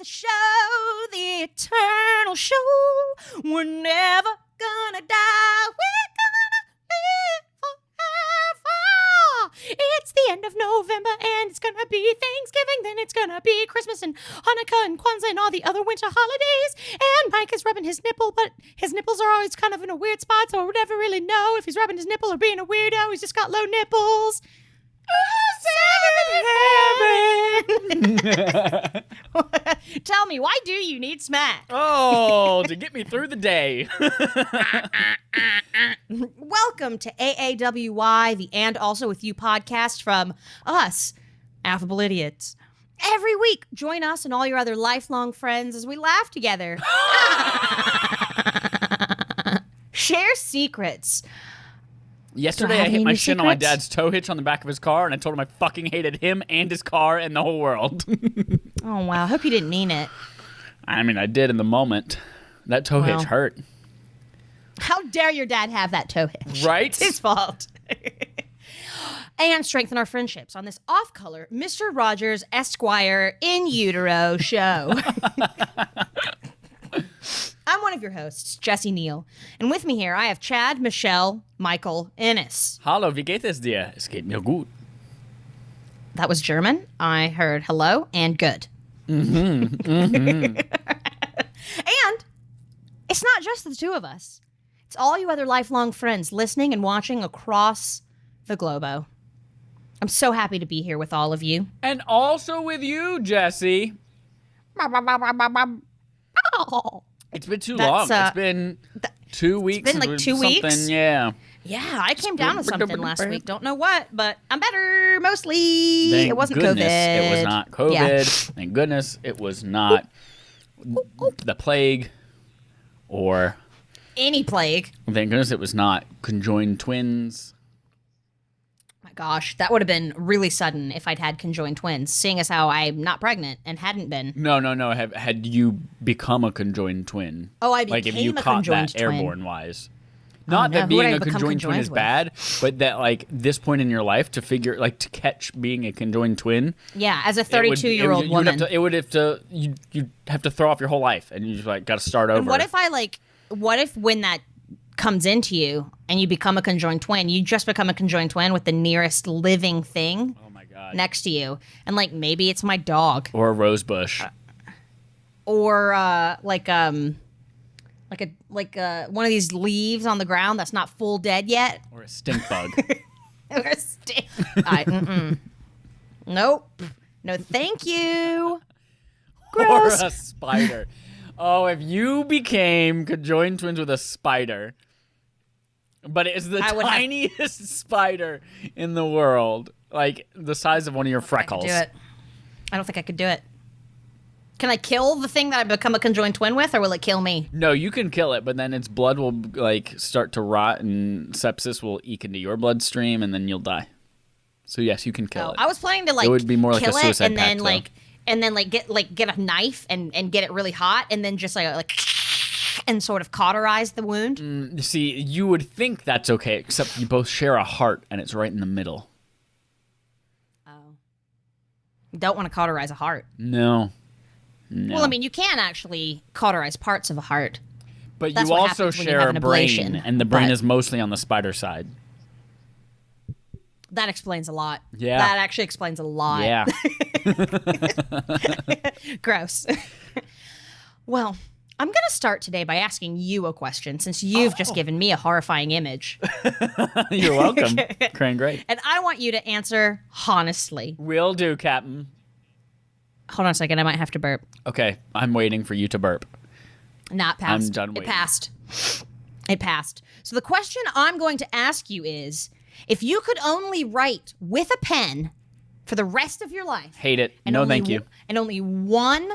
show, the eternal show. We're never gonna die. We're gonna live forever. It's the end of November and it's gonna be Thanksgiving. Then it's gonna be Christmas and Hanukkah and Kwanzaa and all the other winter holidays. And Mike is rubbing his nipple, but his nipples are always kind of in a weird spot, so we'll never really know if he's rubbing his nipple or being a weirdo. He's just got low nipples. Tell me, why do you need smack? Oh, to get me through the day. Welcome to AAWY, the And Also With You podcast from us, Affable Idiots. Every week, join us and all your other lifelong friends as we laugh together. Share secrets. Yesterday, I hit my shin on my dad's tow hitch on the back of his car, and I told him I fucking hated him and his car and the whole world. Oh, wow. I hope you didn't mean it. I mean, I did in the moment. That tow hitch hurt. How dare your dad have that tow hitch? Right? It's his fault. And strengthen our friendships on this off-color Mr. Rogers Esquire in Utero show. I'm one of your hosts, Jesse Neal, and with me here I have Chad, Michelle, Michael, Ennis. Hallo, wie geht es dir? Es geht mir gut. That was German. I heard hello and good. And it's not just the two of us. It's all you other lifelong friends listening and watching across the globo. I'm so happy to be here with all of you. And also with you, Jesse. Oh. It's been too long. It's been 2 weeks. It's been like 2 weeks? Something, yeah. Yeah, I came down with something last week. Don't know what, but I'm better mostly. Thank It wasn't goodness COVID. It was not COVID. Yeah. Thank goodness it was not the plague or... Any plague. Thank goodness it was not conjoined twins. My gosh, that would have been really sudden if I'd had conjoined twins, seeing as how I'm not pregnant and hadn't been. No. Had you become a conjoined twin? Oh, I like if became you a caught conjoined that twin. airborne wise. Not no, that who would being I a become conjoined twin is conjoined with? bad, but that like this point in your life to figure like to catch being a conjoined twin. Yeah, as a 32-year-old woman. You'd have to throw off your whole life and you just like got to start over. And what if when that comes into you and you become a conjoined twin, you just become a conjoined twin with the nearest living thing Oh my god. next to you, and like maybe it's my dog Or a rose bush. or like one of these leaves on the ground that's not full dead yet. Or a stink bug. Nope. No, thank you. Or Gross. a spider. Oh, if you became conjoined twins with a spider, but it's the tiniest spider in the world, like the size of one of your freckles. I don't think I could do it. Can I kill the thing that I become a conjoined twin with, or will it kill me? No, you can kill it, but then its blood will like start to rot, and sepsis will eke into your bloodstream, and then you'll die. So yes, you can kill it. I was planning to like it would be more like kill a suicide it and then get a knife and get it really hot and then just like and sort of cauterize the wound. You see, you would think that's okay, except you both share a heart, and it's right in the middle. Oh, you don't want to cauterize a heart. No. Well, I mean, you can actually cauterize parts of a heart. But That's you what also happens when you share have a an brain, ablation, and the brain but- is mostly on the spider side. That explains a lot. Yeah. That actually explains a lot. Yeah. Gross. Well, I'm going to start today by asking you a question, since you've just given me a horrifying image. You're welcome. Crane, great. And I want you to answer honestly. Will do, Captain. Hold on a second. I might have to burp. Okay, I'm waiting for you to burp. Not passed. I'm done It waiting. passed. It passed. So the question I'm going to ask you is, if you could only write with a pen for the rest of your life. Hate it. and No, only thank you. And only one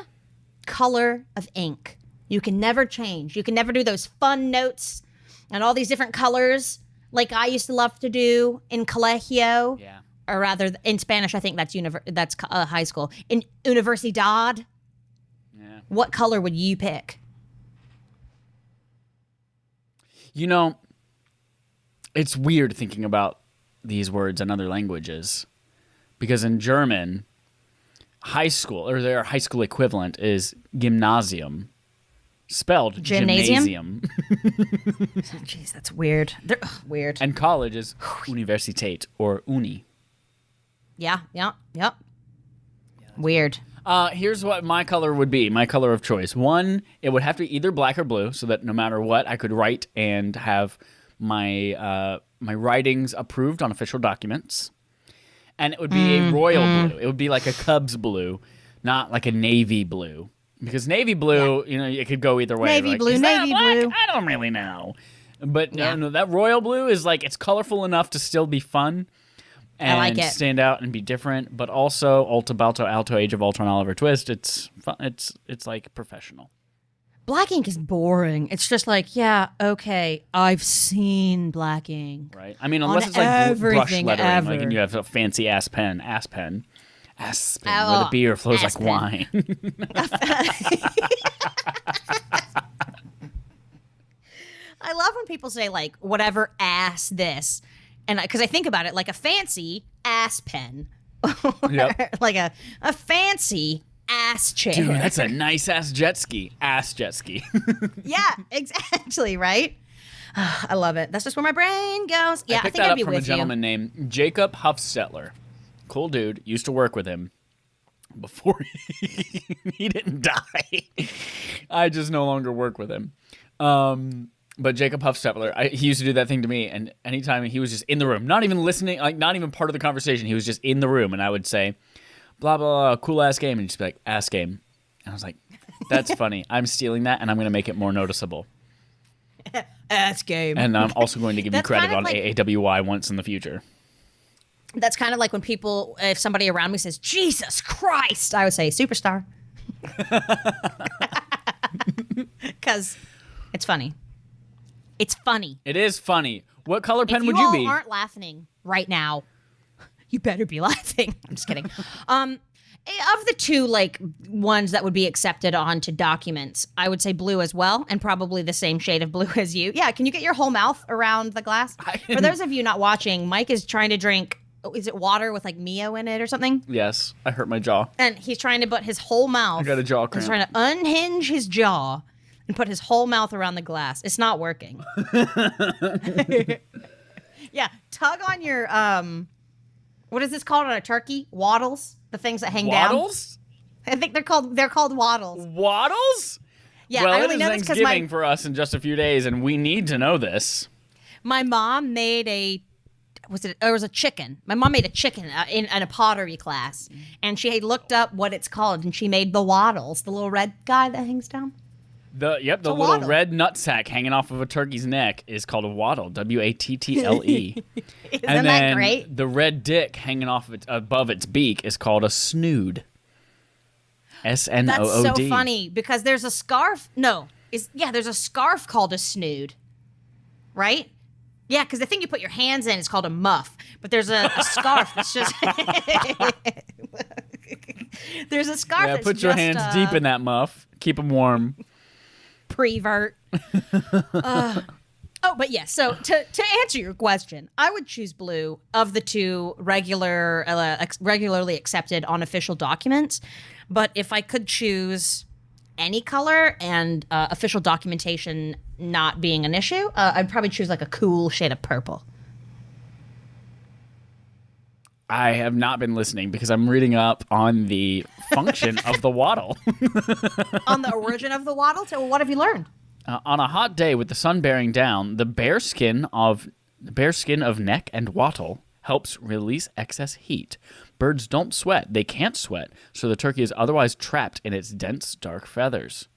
color of ink. You can never change. You can never do those fun notes and all these different colors like I used to love to do in colegio. Yeah. Or rather, in Spanish, I think that's high school. In universidad, Yeah. what color would you pick? You know, it's weird thinking about these words in other languages. Because in German, high school, or their high school equivalent, is gymnasium. Spelled Gymnasium? gymnasium. Jeez, that's weird. Weird. And college is universiteit, or uni. Yeah. Weird. Here's what my color would be, my color of choice. One, it would have to be either black or blue, so that no matter what, I could write and have my my writings approved on official documents. And it would be a royal blue. It would be like a Cubs blue, not like a navy blue. Because navy blue, it could go either way. Navy blue, navy blue. I don't really know. But no, that royal blue is like, it's colorful enough to still be fun. And I like it. Stand out and be different, but also Alta, Balto, Alto, Age of Ultron, Oliver Twist. It's fun. It's like professional. Black ink is boring. It's just like, yeah, okay, I've seen black ink. Right. I mean, unless it's like brush lettering, ever. like, and you have a fancy ass pen, Aspen, where the beer flows like wine. I love when people say like whatever ass this, and because I think about it like a fancy ass pen, Yep. like a fancy ass chair. Dude, that's a nice ass jet ski. Ass jet ski. Yeah, exactly. Right. I love it. That's just where my brain goes. Yeah, I picked think that I'd up be from a with gentleman named Jacob Huffstetler. Cool dude. Used to work with him before he didn't die. I just no longer work with him. But Jacob Huffstetler, he used to do that thing to me, and anytime he was just in the room, not even listening, like not even part of the conversation, he was just in the room, and I would say, blah, blah, blah, cool ass game, and he'd just be like, ass game. And I was like, that's funny. I'm stealing that, and I'm going to make it more noticeable. Ass game. And I'm also going to give you That's credit kind of on like- AAWI once in the future. That's kind of like when people, if somebody around me says, Jesus Christ, I would say, superstar. Because it's funny. It's funny. It is funny. What color pen If would you be? all aren't laughing right now, you better be laughing. I'm just kidding. Of the two, like, ones that would be accepted onto documents, I would say blue as well, and probably the same shade of blue as you. Yeah, can you get your whole mouth around the glass? For those of you not watching, Mike is trying to drink, is it water with, like, Mio in it or something? Yes, I hurt my jaw. And he's trying to put his whole mouth. I got a jaw cramp. He's trying to unhinge his jaw and put his whole mouth around the glass. It's not working. Yeah, tug on your, what is this called on a turkey? Wattles? The things that hang Wattles? down? I think they're called wattles. Wattles? Yeah, well, I it only is know this because Thanksgiving for us in just a few days, and we need to know this. my mom made it was a chicken. My mom made a chicken in a pottery class, and she had looked up what it's called, and she made the wattles, the little red guy that hangs down. The little wattle. red nutsack hanging off of a turkey's neck is called a wattle, W-A-T-T-L-E. Isn't And that then great? the red dick hanging off of above its beak is called a snood. S-N-O-O-D. That's so funny because there's a scarf. No, there's a scarf called a snood, right? Yeah, because the thing you put your hands in is called a muff, but there's a scarf that's just. There's a scarf. Yeah, that's put your just, hands deep in that muff. Keep them warm. Prevert. But yeah. So to answer your question, I would choose blue of the two regularly accepted on official documents. But if I could choose any color and official documentation not being an issue, I'd probably choose like a cool shade of purple. I have not been listening because I'm reading up on the function of the wattle. On the origin of the wattle. So what have you learned? On a hot day with the sun bearing down, the bare skin of neck and wattle helps release excess heat. Birds don't sweat. They can't sweat, so the turkey is otherwise trapped in its dense, dark feathers.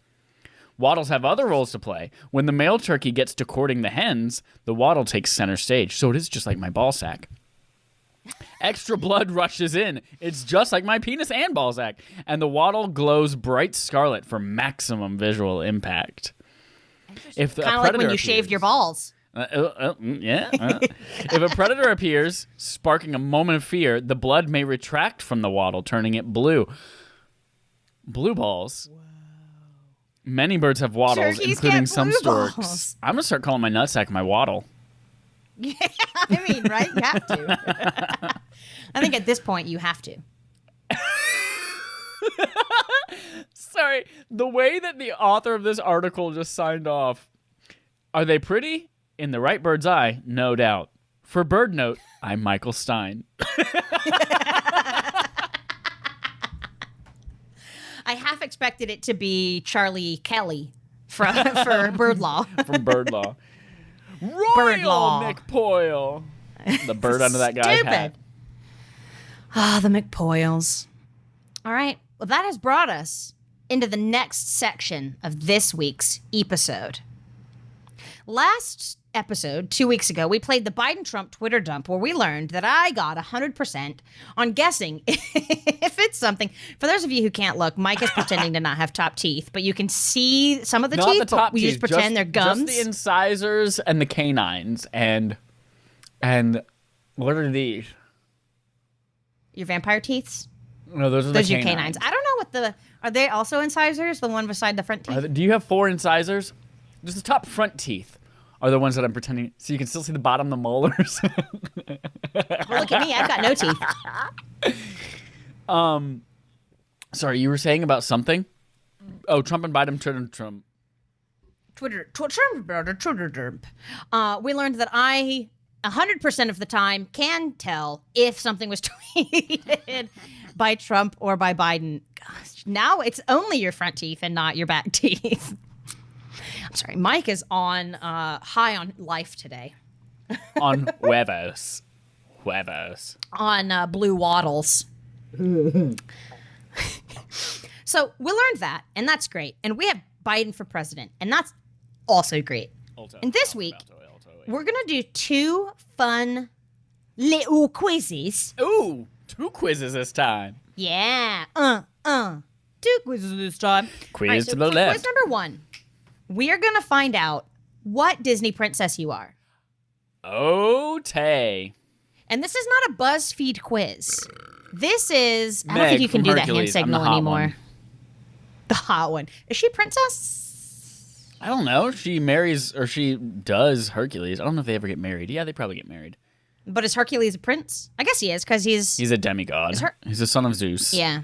Wattles have other roles to play. When the male turkey gets to courting the hens, the wattle takes center stage, so it is just like my ball sack. Extra blood rushes in. It's just like my penis and ball sack. And the wattle glows bright scarlet for maximum visual impact. If Kind of like when you shaved your balls. If a predator appears, sparking a moment of fear, the blood may retract from the wattle, turning it blue. Blue balls. Wow. Many birds have wattles, Turkeys including get some blue storks. balls. I'm going to start calling my nutsack my wattle. Yeah, I mean, right? You have to. I think at this point you have to. Sorry, the way that the author of this article just signed off. Are they pretty? In the right bird's eye, no doubt. For Bird Note, I'm Michael Stein. I half expected it to be Charlie Kelly for Bird Law. From Bird Law. Royal Bird Law. McPoyle. The bird under that guy's hat. Ah, the McPoyles. All right. Well, that has brought us into the next section of this week's episode. Last episode, 2 weeks ago, we played the Biden-Trump Twitter dump where we learned that I got 100% on guessing if it's something. For those of you who can't look, Mike is pretending to not have top teeth, but you can see some of the Not teeth, the top but we teeth, just pretend they're gums. Just the incisors and the canines. And what are these? Your vampire teeths? No, those are Those the are your canines. I don't know what the... Are they also incisors, the one beside the front teeth? Do you have 4 incisors? Just the top front teeth are the ones that I'm pretending. So you can still see the bottom, the molars. Well, look at me. I've got no teeth. Sorry, you were saying about something? Oh, Trump and Biden, Trump. Twitter dump. We learned that I 100% of the time can tell if something was tweeted by Trump or by Biden. Gosh, now it's only your front teeth and not your back teeth. I'm sorry, Mike is on high on life today. On huevos. On blue wattles. So we learned that, and that's great. And we have Biden for president, and that's also great. And this week, we're going to do 2 fun little quizzes. Ooh, 2 quizzes this time. Yeah. 2 quizzes this time. Quiz to the left. Quiz number 1. We are going to find out what Disney princess you are. Oh, Tay. And this is not a BuzzFeed quiz. This is... I don't Meg think you can from do that hand Hercules. I'm the signal hot anymore. one. The hot one. Is she a princess? I don't know. She marries, or she does Hercules. I don't know if they ever get married. Yeah, they probably get married. But is Hercules a prince? I guess he is, because He's a demigod. He's the son of Zeus. Yeah.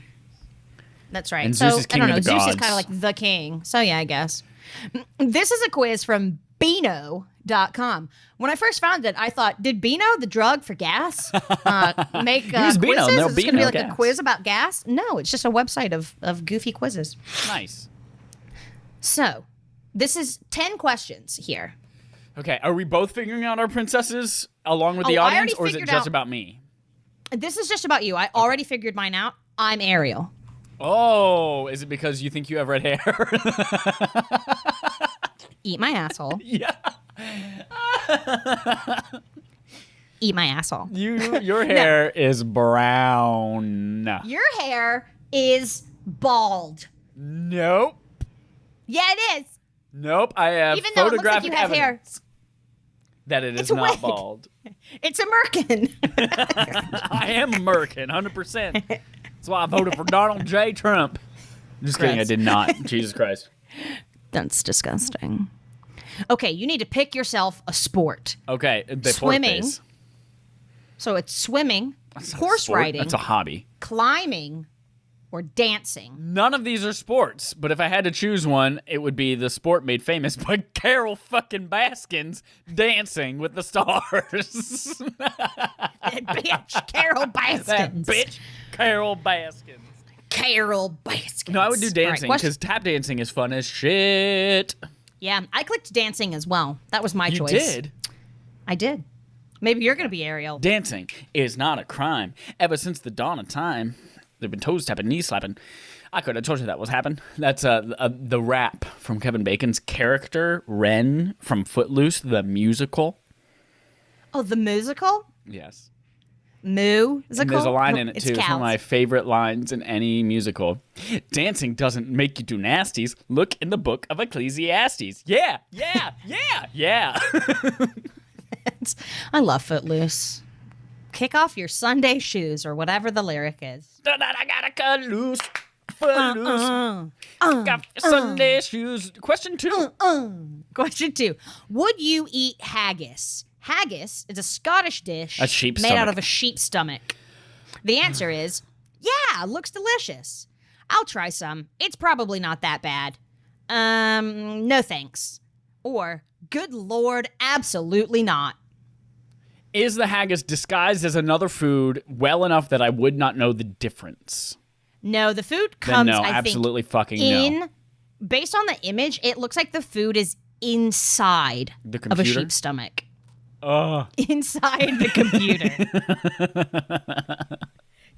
That's right. And So, Zeus is king I don't of know. the Zeus gods. is kind of like the king. So, yeah, I guess. This is a quiz from Beano.com. When I first found it, I thought, did Beano, the drug for gas, make Use Beano, quizzes? no Is this going to be Beano like gas. a quiz about gas? No, it's just a website of goofy quizzes. Nice. So, this is 10 questions here. Okay, are we both figuring out our princesses along with the I audience, already or is it figured just out- about me? This is just about you. I already figured mine out. I'm Ariel. Oh, is it because you think you have red hair? Eat my asshole. Yeah. Eat my asshole. Your hair is brown. Your hair is bald. Nope. Yeah, it is. Nope. I have Even though it looks like photographic you have hair. evidence that it is It's a not wig. bald. It's a merkin. I am American, 100%. That's why I voted for Donald J. Trump. Just kidding, I Gross. did not. Jesus Christ. That's disgusting. Okay, you need to pick yourself a sport. Okay, Swimming. deportes. So it's swimming, That's not a horse sport. riding, That's a hobby. climbing, or dancing. None of these are sports, but if I had to choose one, it would be the sport made famous by Carol fucking Baskins, Dancing with the Stars. Bitch, Carol Baskins. That bitch, Carol Baskins. Carol Baskins. No, I would do All right, dancing question- because tap dancing is fun as shit. Yeah, I clicked dancing as well. That was my You choice. did? I did. Maybe you're going to be Ariel. Dancing is not a crime. Ever since the dawn of time, they've been toes tapping, knees slapping. I could have told you that was happening. That's the rap from Kevin Bacon's character, Ren, from Footloose, the musical. Oh, the musical? Yes. Moo? Is it And there's a called? line No, in it, it's too. It's one cows. of my favorite lines in any musical. Dancing doesn't make you do nasties. Look in the book of Ecclesiastes. Yeah, yeah, yeah, yeah. I love Footloose. Kick off your Sunday shoes or whatever the lyric is. I gotta cut loose. Footloose. Got Sunday shoes. Question 2. Question 2. Would you eat haggis? Haggis is a Scottish dish A sheep's made out stomach. of a sheep's stomach. The answer is, yeah, looks delicious. I'll try some. It's probably not that bad. No thanks. Or, good Lord, absolutely not. Is the haggis disguised as another food well enough that I would not know the difference? No, the food Then comes, no, I absolutely think, fucking in, no. based on the image, it looks like the food is inside The of a computer? sheep's stomach. Ugh. Inside the computer.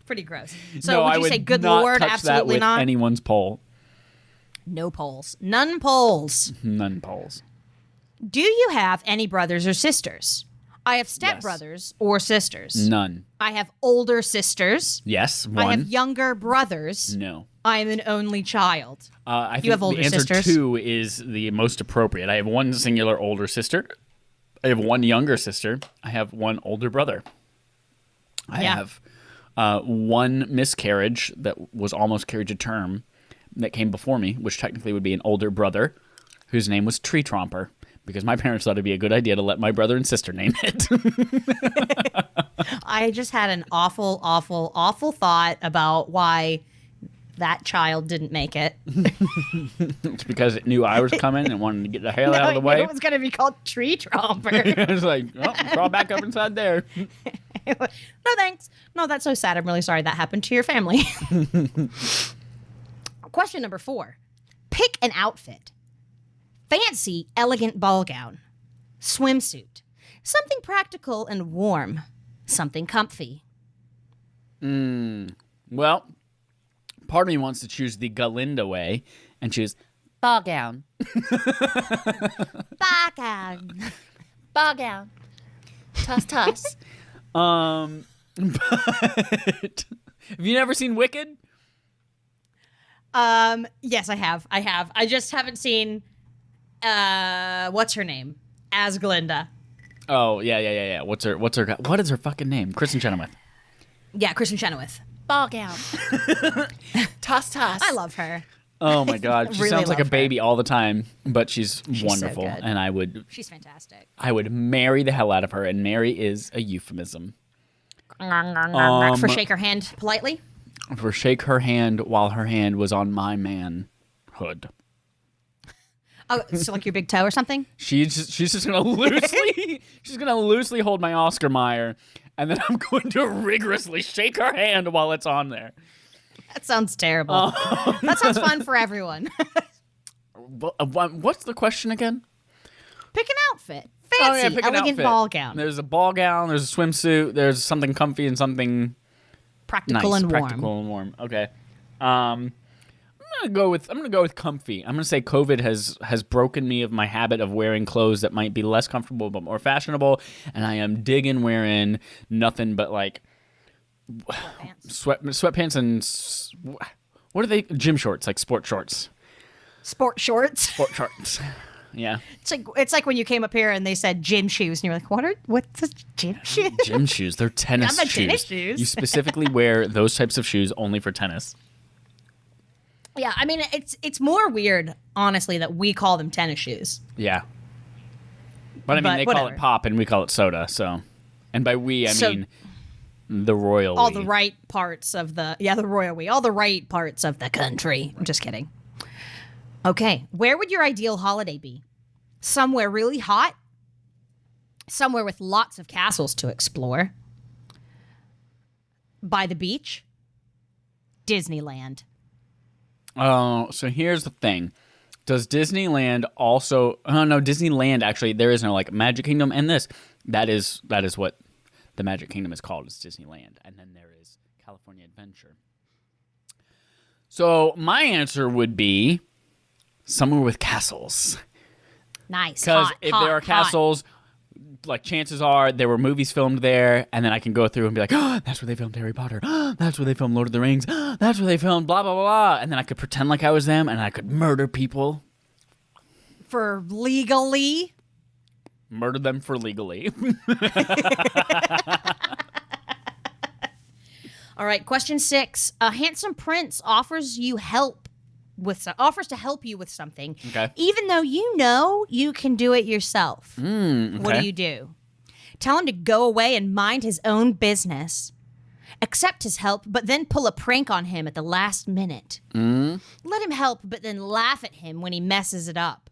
Pretty gross. So No, would I you say, would good not Lord, touch that absolutely with not? anyone's poll. No polls. None polls. None polls. Do you have any brothers or sisters? I have stepbrothers or sisters. None. I have older sisters. Yes, I one. have younger brothers. No. I am an only child. I think have older the answer sisters? 2 is the most appropriate. I have one singular older sister. I have one younger sister. I have one older brother. I have one miscarriage that was almost carried to term that came before me, which technically would be an older brother, whose name was Tree Tromper, because my parents thought it'd be a good idea to let my brother and sister name it. I just had an awful, awful, awful thought about why that child didn't make it. It's because it knew I was coming and wanted to get the hell out of the I way. knew it was going to be called Tree Tromper. It was like, oh, crawl back up inside there. No thanks. No, that's so sad. I'm really sorry that happened to your family. Question number 4. Pick an outfit. Fancy, elegant ball gown. Swimsuit. Something practical and warm. Something comfy. Well, part of me wants to choose the Galinda way and choose ball gown. Ball gown. Ball gown. Toss, toss. But have you never seen Wicked? Yes, I have. I just haven't seen, what's her name? As Glinda. Oh, yeah. What is her fucking name? Kristen Chenoweth. Yeah, Kristen Chenoweth. Ball gown. Toss, toss. I love her. Oh my god, she Really sounds like a love her. baby all the time, but she's so wonderful, good. and I She's fantastic. would marry the hell out of her, and marry is a euphemism. For shake her hand politely. For shake her hand while her hand was on my manhood. Oh, so like your big toe or something? She's just gonna loosely hold my Oscar Mayer, and then I'm going to rigorously shake her hand while it's on there. That sounds terrible. That sounds fun for everyone. What's the question again? Pick an outfit. Fancy, pick an elegant outfit. ball gown. There's a ball gown. There's a swimsuit. There's something comfy and something Practical nice. and warm. Practical and warm. Okay. I'm gonna go with comfy. I'm gonna say COVID has broken me of my habit of wearing clothes that might be less comfortable but more fashionable, and I am digging wearing nothing but like sweatpants and what are they? Gym shorts, like sport shorts. Sport shorts. Sport shorts. Yeah. It's like when you came up here and they said gym shoes, and you're like, what's a gym shoe? Gym shoes. They're tennis I'm a shoes. tennis shoes. You specifically wear those types of shoes only for tennis. Yeah, I mean it's more weird, honestly, that we call them tennis shoes. Yeah. But I mean, But they call whatever. it pop and we call it soda. So, and by we, I So- mean the royal All we. the right parts of the royal we, all the right parts of the country. I'm just kidding. Okay, where would your ideal holiday be? Somewhere really hot? Somewhere with lots of castles to explore? By the beach? Disneyland. Oh, so here's the thing. Does Disneyland also? Oh no, Disneyland actually. There is no like Magic Kingdom and this. That is what the Magic Kingdom is called. Is Disneyland, and then there is California Adventure. So my answer would be somewhere with castles. Nice. Because Hot, if hot, there are hot. castles, like chances are there were movies filmed there, and then I can go through and be like, oh, that's where they filmed Harry Potter. That's where they filmed Lord of the Rings. That's where they filmed blah, blah, blah, blah. And then I could pretend like I was them, and I could murder people. For legally. Murder them for legally. All right, question 6. A handsome prince offers to help you with something, Okay. even though you know you can do it yourself. Okay. What do you do? Tell him to go away and mind his own business, Accept his help, but then pull a prank on him at the last minute. Let him help, but then laugh at him when he messes it up.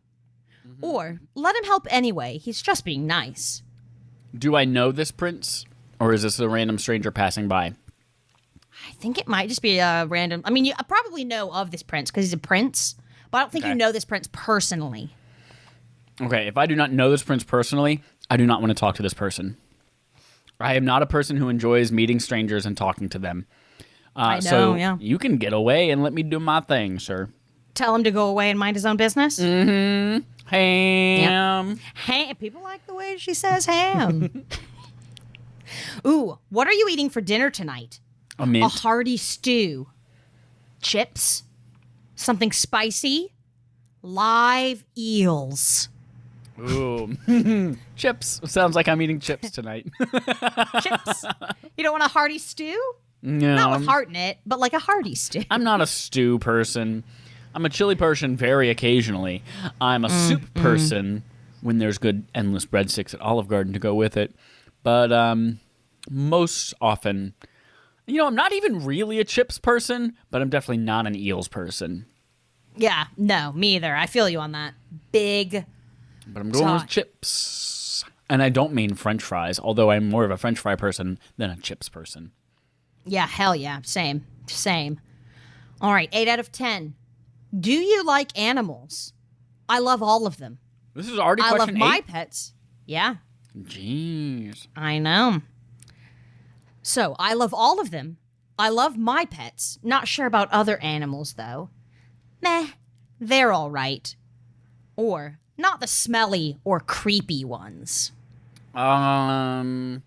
Or let him help anyway. He's just being nice. Do I know this prince, or is this a random stranger passing by? I think it might just be a random... I mean, you probably know of this prince because he's a prince, but I don't think you know this prince personally. Okay, if I do not know this prince personally, I do not want to talk to this person. I am not a person who enjoys meeting strangers and talking to them. I know, so yeah. you can get away and let me do my thing, sir. Tell him to go away and mind his own business? Ham. Ham. People like the way she says ham. Ooh, what are you eating for dinner tonight? A mint. A hearty stew. Chips. Something spicy. Live eels. Ooh. Chips. Sounds like I'm eating chips tonight. Chips. You don't want a hearty stew? No. Not with heart in it, but like a hearty stew. I'm not a stew person. I'm a chili person very occasionally. I'm a soup person when there's good endless breadsticks at Olive Garden to go with it. But most often, I'm not even really a chips person, but I'm definitely not an eels person. Yeah, no, me either. I feel you on that. Big. But I'm going with chips. And I don't mean French fries, although I'm more of a French fry person than a chips person. Yeah, hell yeah. Same. All right, 8 out of 10. Do you like animals? I love all of them. This is already I question love 8? my pets. Yeah. Jeez. I know. So, I love all of them. I love my pets. Not sure about other animals, though. Meh. They're all right. Or, not the smelly or creepy ones. I'm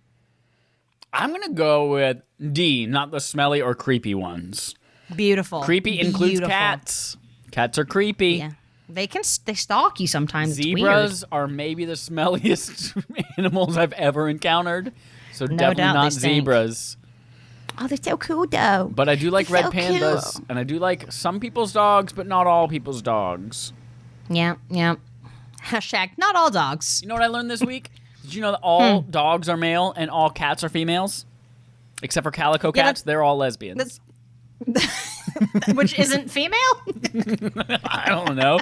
going to go with D, not the smelly or creepy ones. Beautiful. Creepy includes Beautiful. cats. Cats are creepy. Yeah. They stalk you sometimes. Zebras are maybe the smelliest animals I've ever encountered. So No definitely doubt, not they stink. zebras. Oh, they're so cool, though. But I do like They're red so pandas. cute. And I do like some people's dogs, but not all people's dogs. Yeah. Hashtag not all dogs. You know what I learned this week? Did you know that all dogs are male and all cats are females? Except for calico cats, they're all lesbians. Which isn't female? I don't know.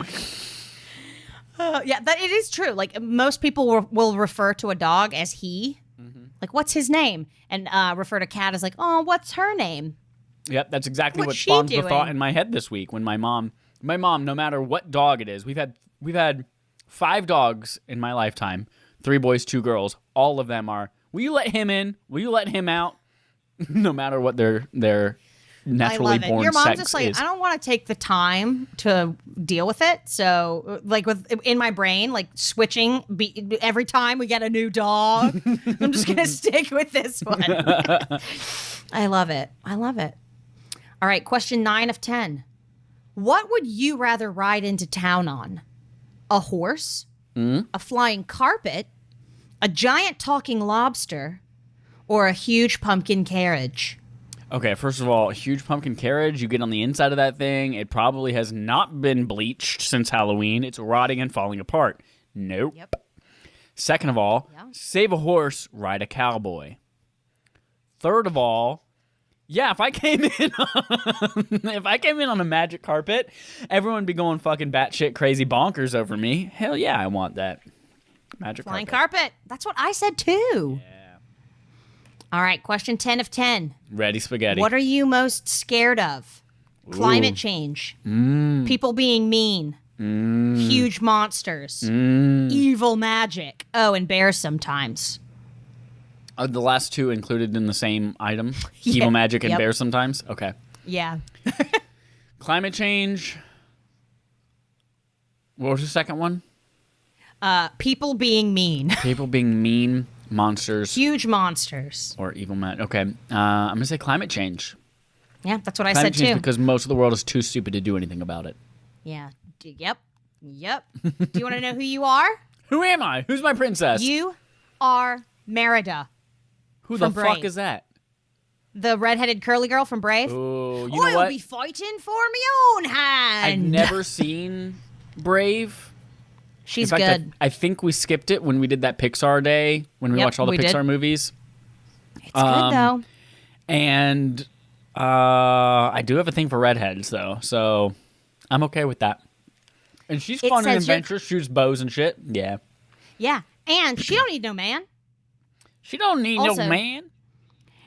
Yeah, that it is true. Like most people will refer to a dog as he. Like, what's his name? And refer to cat as like, oh, what's her name? Yep, that's exactly What's what she spawned the doing? thought in my head this week when my mom, no matter what dog it is, we've had 5 dogs in my lifetime, 3 boys, 2 girls. All of them are, will you let him in? Will you let him out? No matter what their naturally I love it. born Your mom's sex just like, is. I don't want to take the time to deal with it. So, like, in my brain, like switching every time we get a new dog, I'm just gonna stick with this one. I love it. All right, question 9 of 10. What would you rather ride into town on? A horse, a flying carpet, a giant talking lobster, or a huge pumpkin carriage? Okay, first of all, a huge pumpkin carriage. You get on the inside of that thing. It probably has not been bleached since Halloween. It's rotting and falling apart. Nope. Yep. Second of all, save a horse, ride a cowboy. Third of all, yeah, if I came in on a magic carpet, everyone would be going fucking batshit crazy bonkers over me. Hell yeah, I want that. Magic Flying carpet. carpet. That's what I said too. Yeah. All right, question 10 of 10. Ready spaghetti. What are you most scared of? Climate change. People being mean. Huge monsters. Evil magic. Oh, and bears sometimes. Are the last 2 included in the same item? Yeah. Evil magic and Yep. bears sometimes? Okay. Yeah. Climate change. What was the second one? People being mean. People being mean, monsters, Huge monsters. or evil magic. Okay. I'm going to say climate change. Yeah, that's what I Climate said change too. because most of the world is too stupid to do anything about it. Yeah. Yep. Do you want to know who you are? Who am I? Who's my princess? You are Merida, Who the from fuck Brave. is that? the redheaded curly girl from Brave. Oh, you know I'll what? be fighting for me own hand. I've never seen Brave. She's In fact, good. I think we skipped it when we did that Pixar day, when we Yep, watched all the we Pixar did. movies. It's good though. And I do have a thing for redheads, though, so I'm okay with that. And she's fun and adventurous, shoots bows and shit. Yeah. Yeah, and she don't need no man. She don't need no man.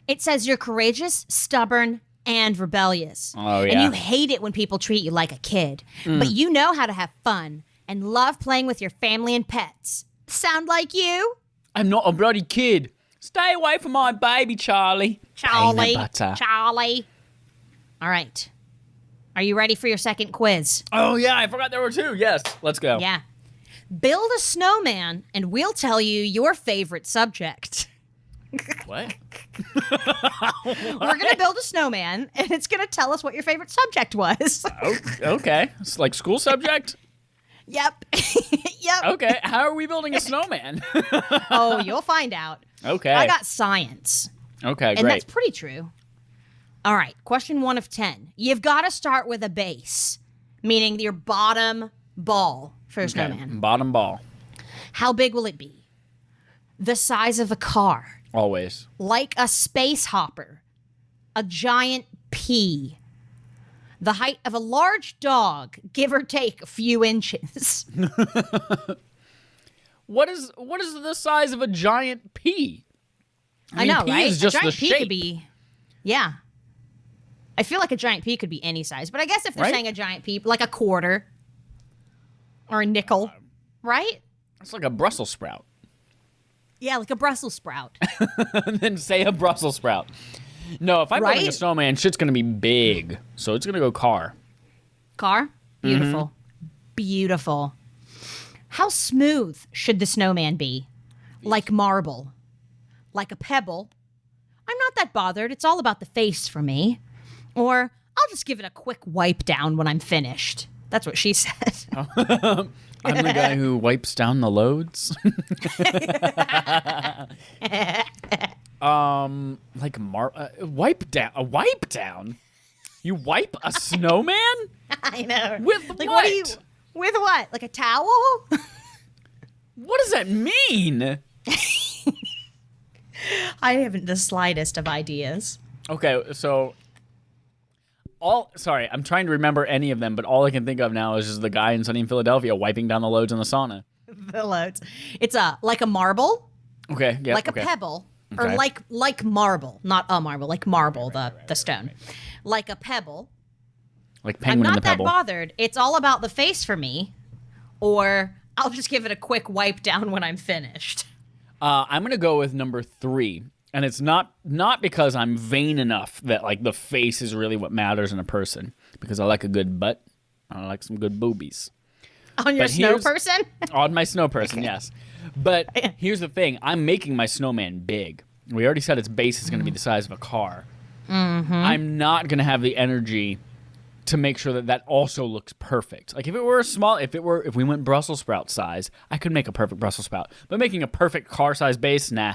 It says you're courageous, stubborn, and rebellious. Oh, yeah. And you hate it when people treat you like a kid. But you know how to have fun and love playing with your family and pets. Sound like you? I'm not a bloody kid. Stay away from my baby, Charlie. Charlie. Peanut butter. Charlie. All right. Are you ready for your second quiz? Oh, yeah, I forgot there were two. Yes, let's go. Yeah. Build a snowman, and we'll tell you your favorite subject. What? We're going to build a snowman, and it's going to tell us what your favorite subject was. Oh, okay. It's like school subject? Yep. Yep. Okay, how are we building a snowman? Oh, you'll find out. Okay. I got science. Okay, And great. that's pretty true. All right, question 1 of 10. You've got to start with a base, meaning your bottom ball for a snowman. Bottom ball. How big will it be? The size of a car, Always. like a space hopper, a giant pea, the height of a large dog, give or take a few inches. What is the size of a giant pea? I know, pea right? is just a giant the pea shape. could be, yeah. I feel like a giant pea could be any size, but I guess if they're Right? saying a giant pea, like a quarter or a nickel, right? It's like a Brussels sprout. Yeah, like a Brussels sprout. And then say a Brussels sprout. No, if I'm building a Right? snowman, shit's gonna be big. So it's gonna go car. Car? Beautiful. Beautiful. How smooth should the snowman be? Like marble. Like a pebble. I'm not that bothered. It's all about the face for me. Or I'll just give it a quick wipe down when I'm finished. That's what she said. I'm the guy who wipes down the loads. Like wipe down. A wipe down? You wipe a snowman? I know. With Like, what? With what? Like a towel? What does that mean? I haven't the slightest of ideas. Okay, so sorry, I'm trying to remember any of them, but all I can think of now is just the guy in Sunny in Philadelphia wiping down the loads in the sauna. The loads. It's like a marble, Okay, yeah. like okay. a pebble, or Okay. like marble, not a marble, like marble, the stone. Like a pebble. Like I'm penguin in not the that pebble. bothered. It's all about the face for me, or I'll just give it a quick wipe down when I'm finished. I'm gonna go with number 3, and it's not because I'm vain enough that like the face is really what matters in a person, because I like a good butt, I like some good boobies. On your But snow here's- person? On my snow person, yes. But here's the thing: I'm making my snowman big. We already said its base is gonna be the size of a car. I'm not gonna have the energy to make sure that also looks perfect. Like if it were if we went Brussels sprout size, I could make a perfect Brussels sprout. But making a perfect car size base, nah,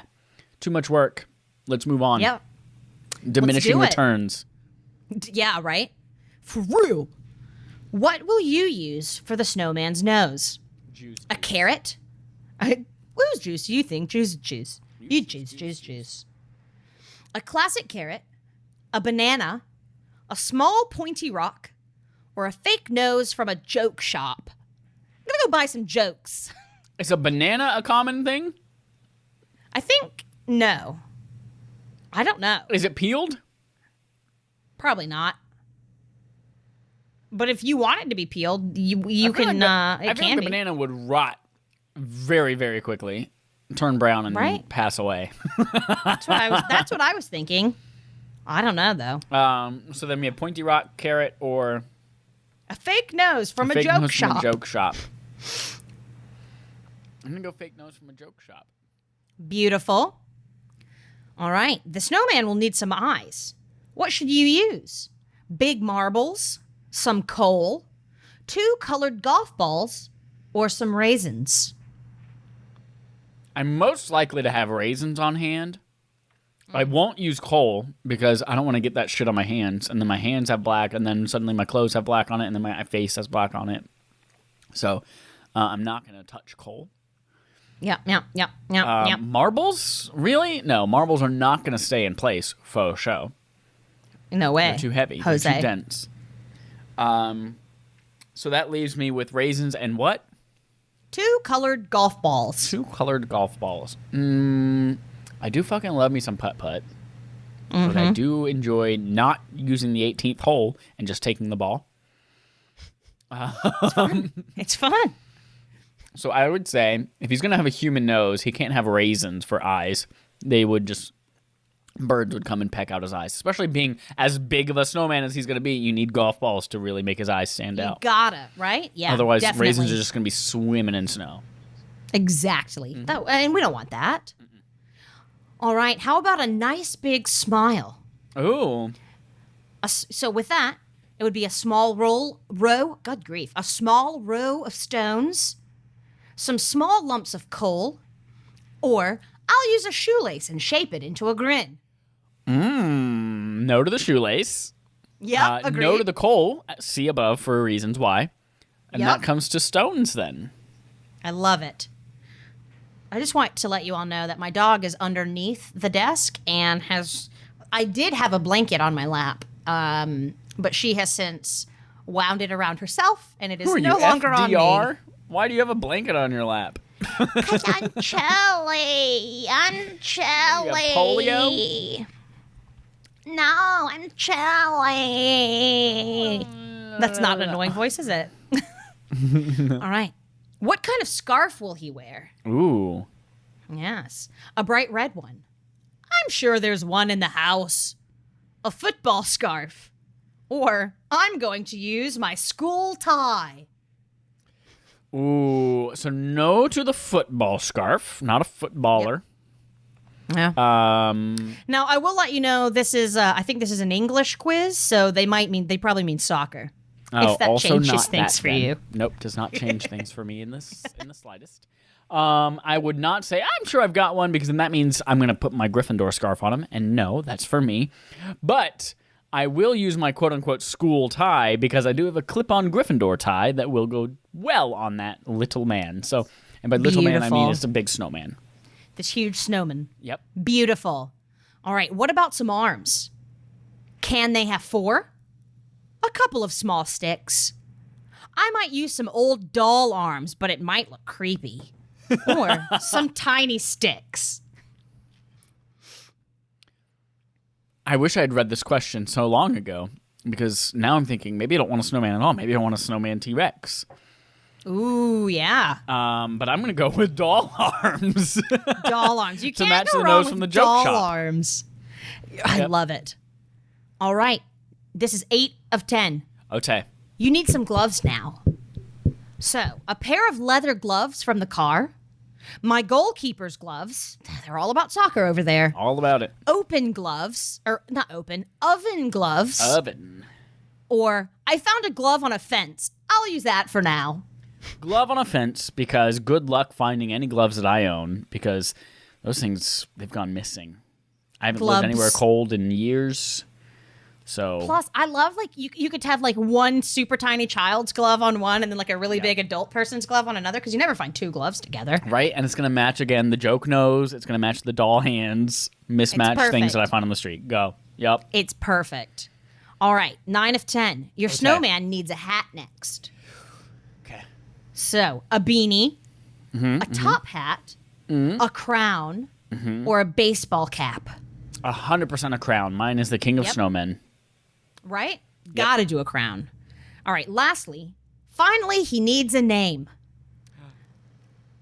too much work. Let's move on. Yep. Diminishing do it. returns. Yeah, right? For real. What will you use for the snowman's nose? Juice. A carrot? Whose juice do you think? Juice. You juice. A classic carrot, a banana, a small pointy rock, or a fake nose from a joke shop. I'm gonna go buy some jokes. Is a banana a common thing? I think no. I don't know. Is it peeled? Probably not. But if you want it to be peeled, you I feel can. like It I feel can like the be. banana would rot very, very quickly, turn brown, and Right? pass away. That's what I was thinking. I don't know though. So then we have pointy rock, carrot, or A fake nose from a fake joke nose shop. from a joke shop. I'm gonna go fake nose from a joke shop. Beautiful. All right. The snowman will need some eyes. What should you use? Big marbles, some coal, 2 colored golf balls, or some raisins? I'm most likely to have raisins on hand. I won't use coal because I don't want to get that shit on my hands, and then my hands have black, and then suddenly my clothes have black on it, and then my face has black on it. So I'm not going to touch coal. Yep. Marbles? Really? No, marbles are not going to stay in place, faux show. No way. They're too heavy. Jose. They're too dense. So that leaves me with raisins and what? 2 colored golf balls. 2 colored golf balls. I do fucking love me some putt-putt. But I do enjoy not using the 18th hole and just taking the ball. It's fun. So I would say, if he's going to have a human nose, he can't have raisins for eyes. They would just... Birds would come and peck out his eyes. Especially being as big of a snowman as he's going to be, you need golf balls to really make his eyes stand out. Gotta, right? Yeah, Otherwise, definitely. raisins are just going to be swimming in snow. Exactly. And we don't want that. All right, how about a nice big smile? Ooh. So with that, it would be a small good grief, a small row of stones, some small lumps of coal, or I'll use a shoelace and shape it into a grin. No to the shoelace. Yeah, agreed. No to the coal. See above for reasons why. And Yep. that comes to stones then. I love it. I just want to let you all know that my dog is underneath the desk and I did have a blanket on my lap, but she has since wound it around herself, and it is Who are no you, longer on me. FDR? Why do you have a blanket on your lap? Cause I'm chilly. I'm chilly. You got polio? No, I'm chilly. That's not an annoying voice, is it? All right. What kind of scarf will he wear? Ooh. Yes, a bright red one. I'm sure there's one in the house. A football scarf. Or I'm going to use my school tie. Ooh. So no to the football scarf. Not a footballer. Yeah. Now I will let you know this is. I think this is an English quiz, so they probably mean soccer. Oh, if that also changes not things that for then. you. Nope, does not change things for me in the slightest. I would not say I'm sure I've got one, because then that means I'm going to put my Gryffindor scarf on him, and no, that's for me. But I will use my quote-unquote school tie, because I do have a clip-on Gryffindor tie that will go well on that little man. So, and by little man, I mean Beautiful. it's a big snowman. This huge snowman. Yep. Beautiful. All right, what about some arms? Can they have 4? A couple of small sticks. I might use some old doll arms, but it might look creepy. Or some tiny sticks. I wish I had read this question so long ago, because now I'm thinking maybe I don't want a snowman at all. Maybe I want a snowman T-Rex. Ooh, yeah. But I'm going to go with doll arms. Doll arms. You To can't match go the wrong nose with from the joke doll shop. arms. I Yep. love it. All right. This is 8 of 10. Okay. You need some gloves now. So, a pair of leather gloves from the car. My goalkeeper's gloves. They're all about soccer over there. All about it. Open gloves. Or, not open. Oven gloves. Oven. Or, I found a glove on a fence. I'll use that for now. Glove on a fence, because good luck finding any gloves that I own, because those things, they've gone missing. I haven't Gloves. lived anywhere cold in years. So Plus, I love, like, you could have, like, one super tiny child's glove on one and then, like, a really big adult person's glove on another, because you never find 2 gloves together. right, and it's gonna match again the joke nose. It's gonna match the doll hands. Mismatch things perfect. that I find on the street. Go. Yep. It's perfect. All right, 9 of 10. Your snowman needs a hat next. Okay. So, a beanie, a top hat, a crown, or a baseball cap. 100% a crown. Mine is the king of Yep. snowmen. Right? Gotta do a crown. All right, lastly, finally, he needs a name.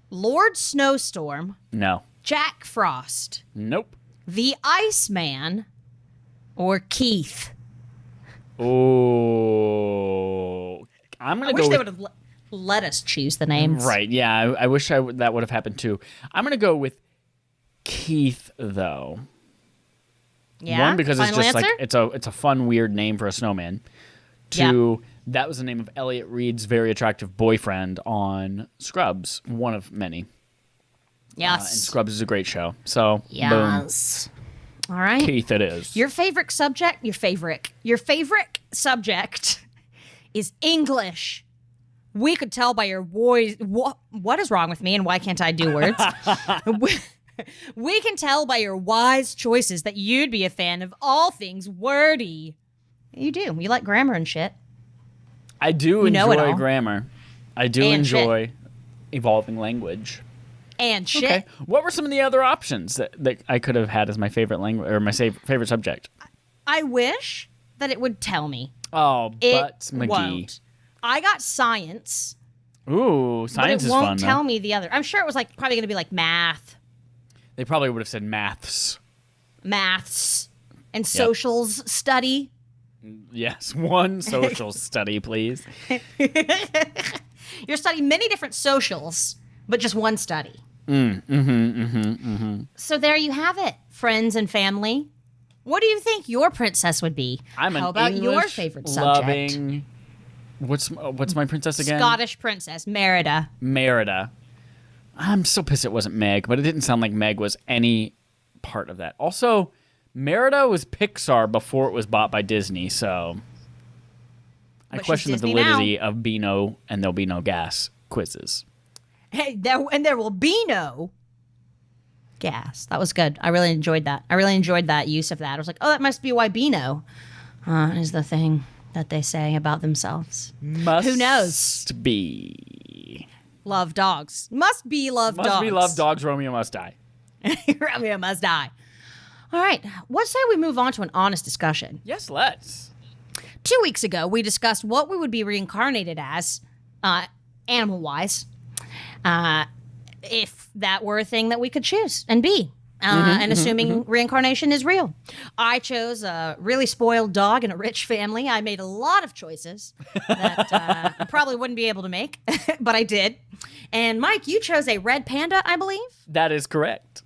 Lord Snowstorm, No. Jack Frost, Nope. the Iceman, or Keith. Oh. I'm I gonna wish go they with would have let us choose the names. right. Yeah, I wish that would have happened too. I'm gonna go with Keith though. Yeah? One, because Final it's just answer? like it's a fun, weird name for a snowman. Two, that was the name of Elliot Reed's very attractive boyfriend on Scrubs, one of many. And Yes. Scrubs is a great show. So Yes. All boom, right. Keith it is. Your favorite subject is English. We could tell by your voice. What is wrong with me, and why can't I do words? We can tell by your wise choices that you'd be a fan of all things wordy. You do. You like grammar and shit. I do You know it enjoy all. grammar. I do And enjoy evolving language. And shit. Okay. What were some of the other options that I could have had as my favorite language or my favorite subject? I wish that it would tell me. Oh, It Butts McGee. won't. I got science. Ooh, science but it is won't fun. tell though. me the other. I'm sure it was like probably going to be like math, They probably would have said maths. maths, and socials study. Yes, one social study, please. You're studying many different socials, but just one study. So there you have it, friends and family. What do you think your princess would be? I'm an How about your English favorite subject? loving. What's my princess again? Scottish princess, Merida. Merida. I'm so pissed it wasn't Meg, but it didn't sound like Meg was any part of that. Also, Merida was Pixar before it was bought by Disney, so I But she's question the Disney validity of Be No and There'll Be No Gas quizzes. Hey, there will be no gas. That was good. I really enjoyed that. I really enjoyed that use of that. I was like, oh, that must be why Beano is the thing that they say about themselves. Who knows? Be. Love dogs. Must be love dogs. Must be love dogs, Romeo must die. Romeo must die. All right. What say we move on to an honest discussion? Yes, let's. 2 weeks ago, we discussed what we would be reincarnated as, animal-wise, if that were a thing that we could choose and be. And assuming reincarnation is real. I chose a really spoiled dog in a rich family. I made a lot of choices that I probably wouldn't be able to make, but I did. And Mike, you chose a red panda, I believe? That is correct.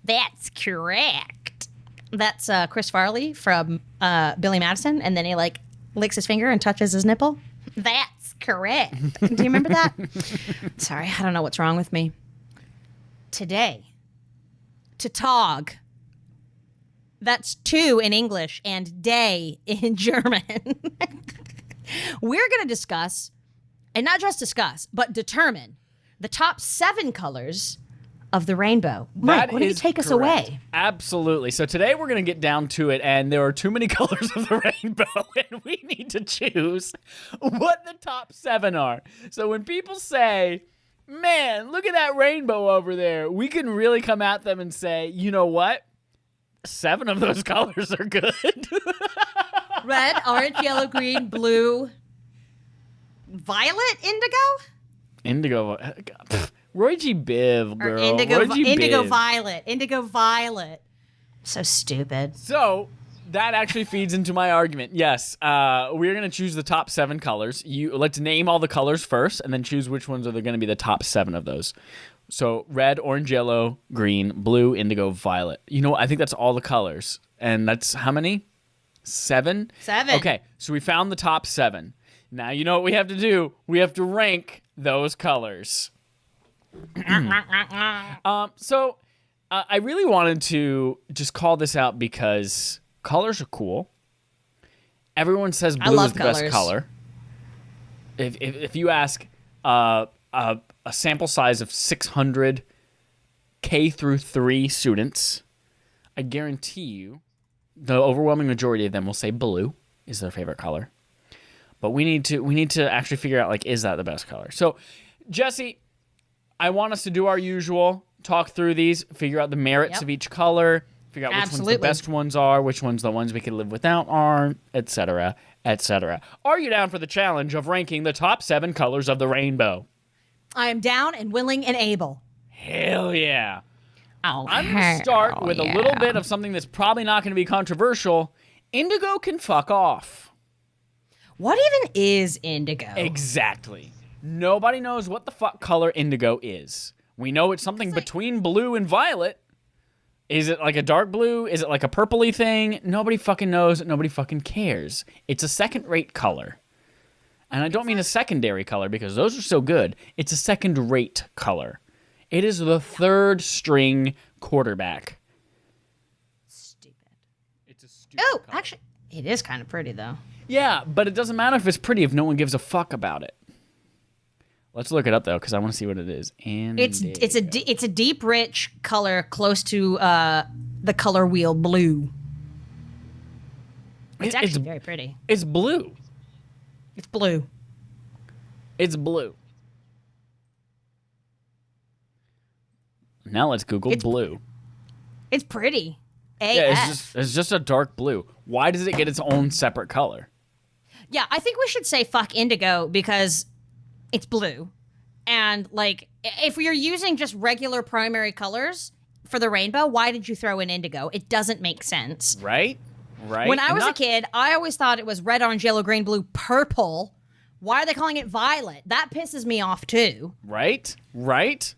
That's correct. That's Chris Farley from Billy Madison, and then he like licks his finger and touches his nipple. That's correct. Do you remember that? Sorry, I don't know what's wrong with me. Today, to tog. That's two in English and day in German. We're going to discuss, and not just discuss, but determine the top 7 colors of the rainbow. Mike, why don't you take us away? Absolutely. So today we're going to get down to it, and there are too many colors of the rainbow, and we need to choose what the top 7 are. So when people say, man, look at that rainbow over there, we can really come at them and say, you know what? 7 of those colors are good. Red, orange, yellow, green, blue, violet, indigo? Roy G. Biv, girl. Or indigo, Roy G. indigo Biv. violet. So stupid. So that actually feeds into my argument. Yes, we're going to choose the top 7 colors. Let's name all the colors first, and then choose which ones are going to be the top 7 of those. So red, orange, yellow, green, blue, indigo, violet. You know what? I think that's all the colors. And that's how many? 7? 7. Okay, so we found the top 7. Now you know what we have to do? We have to rank those colors. So I really wanted to just call this out because colors are cool. Everyone says blue is the best color. If you ask a sample size of 600 K through 3 students, I guarantee you the overwhelming majority of them will say blue is their favorite color. But we need to actually figure out, like, is that the best color? So, Jesse, I want us to do our usual, talk through these, figure out the merits of each color, figure out which ones the best ones are, which ones the ones we can live without are, etc., etc. Are you down for the challenge of ranking the top 7 colors of the rainbow? I am down and willing and able. Hell yeah. Oh, I'm going to start with a little bit of something that's probably not going to be controversial. Indigo can fuck off. What even is indigo? Exactly. Nobody knows what the fuck color indigo is. We know it's something between blue and violet. Is it like a dark blue? Is it like a purpley thing? Nobody fucking knows. Nobody fucking cares. It's a second-rate color. And I don't mean a secondary color because those are so good. It's a second-rate color. It is the 3rd string quarterback. Stupid. It's a stupid color. Actually, it is kind of pretty, though. Yeah, but it doesn't matter if it's pretty if no one gives a fuck about it. Let's look it up though, because I want to see what it is. It's a deep, rich color close to the color wheel blue. It's actually very pretty. It's blue. It's blue. It's blue. Now let's Google blue. It's pretty. AF. Yeah, it's just a dark blue. Why does it get its own separate color? Yeah, I think we should say fuck indigo because it's blue. And, like, if you're using just regular primary colors for the rainbow, why did you throw in indigo? It doesn't make sense. Right? Right. When I was a kid, I always thought it was red, orange, yellow, green, blue, purple. Why are they calling it violet? That pisses me off, too. Right? Right?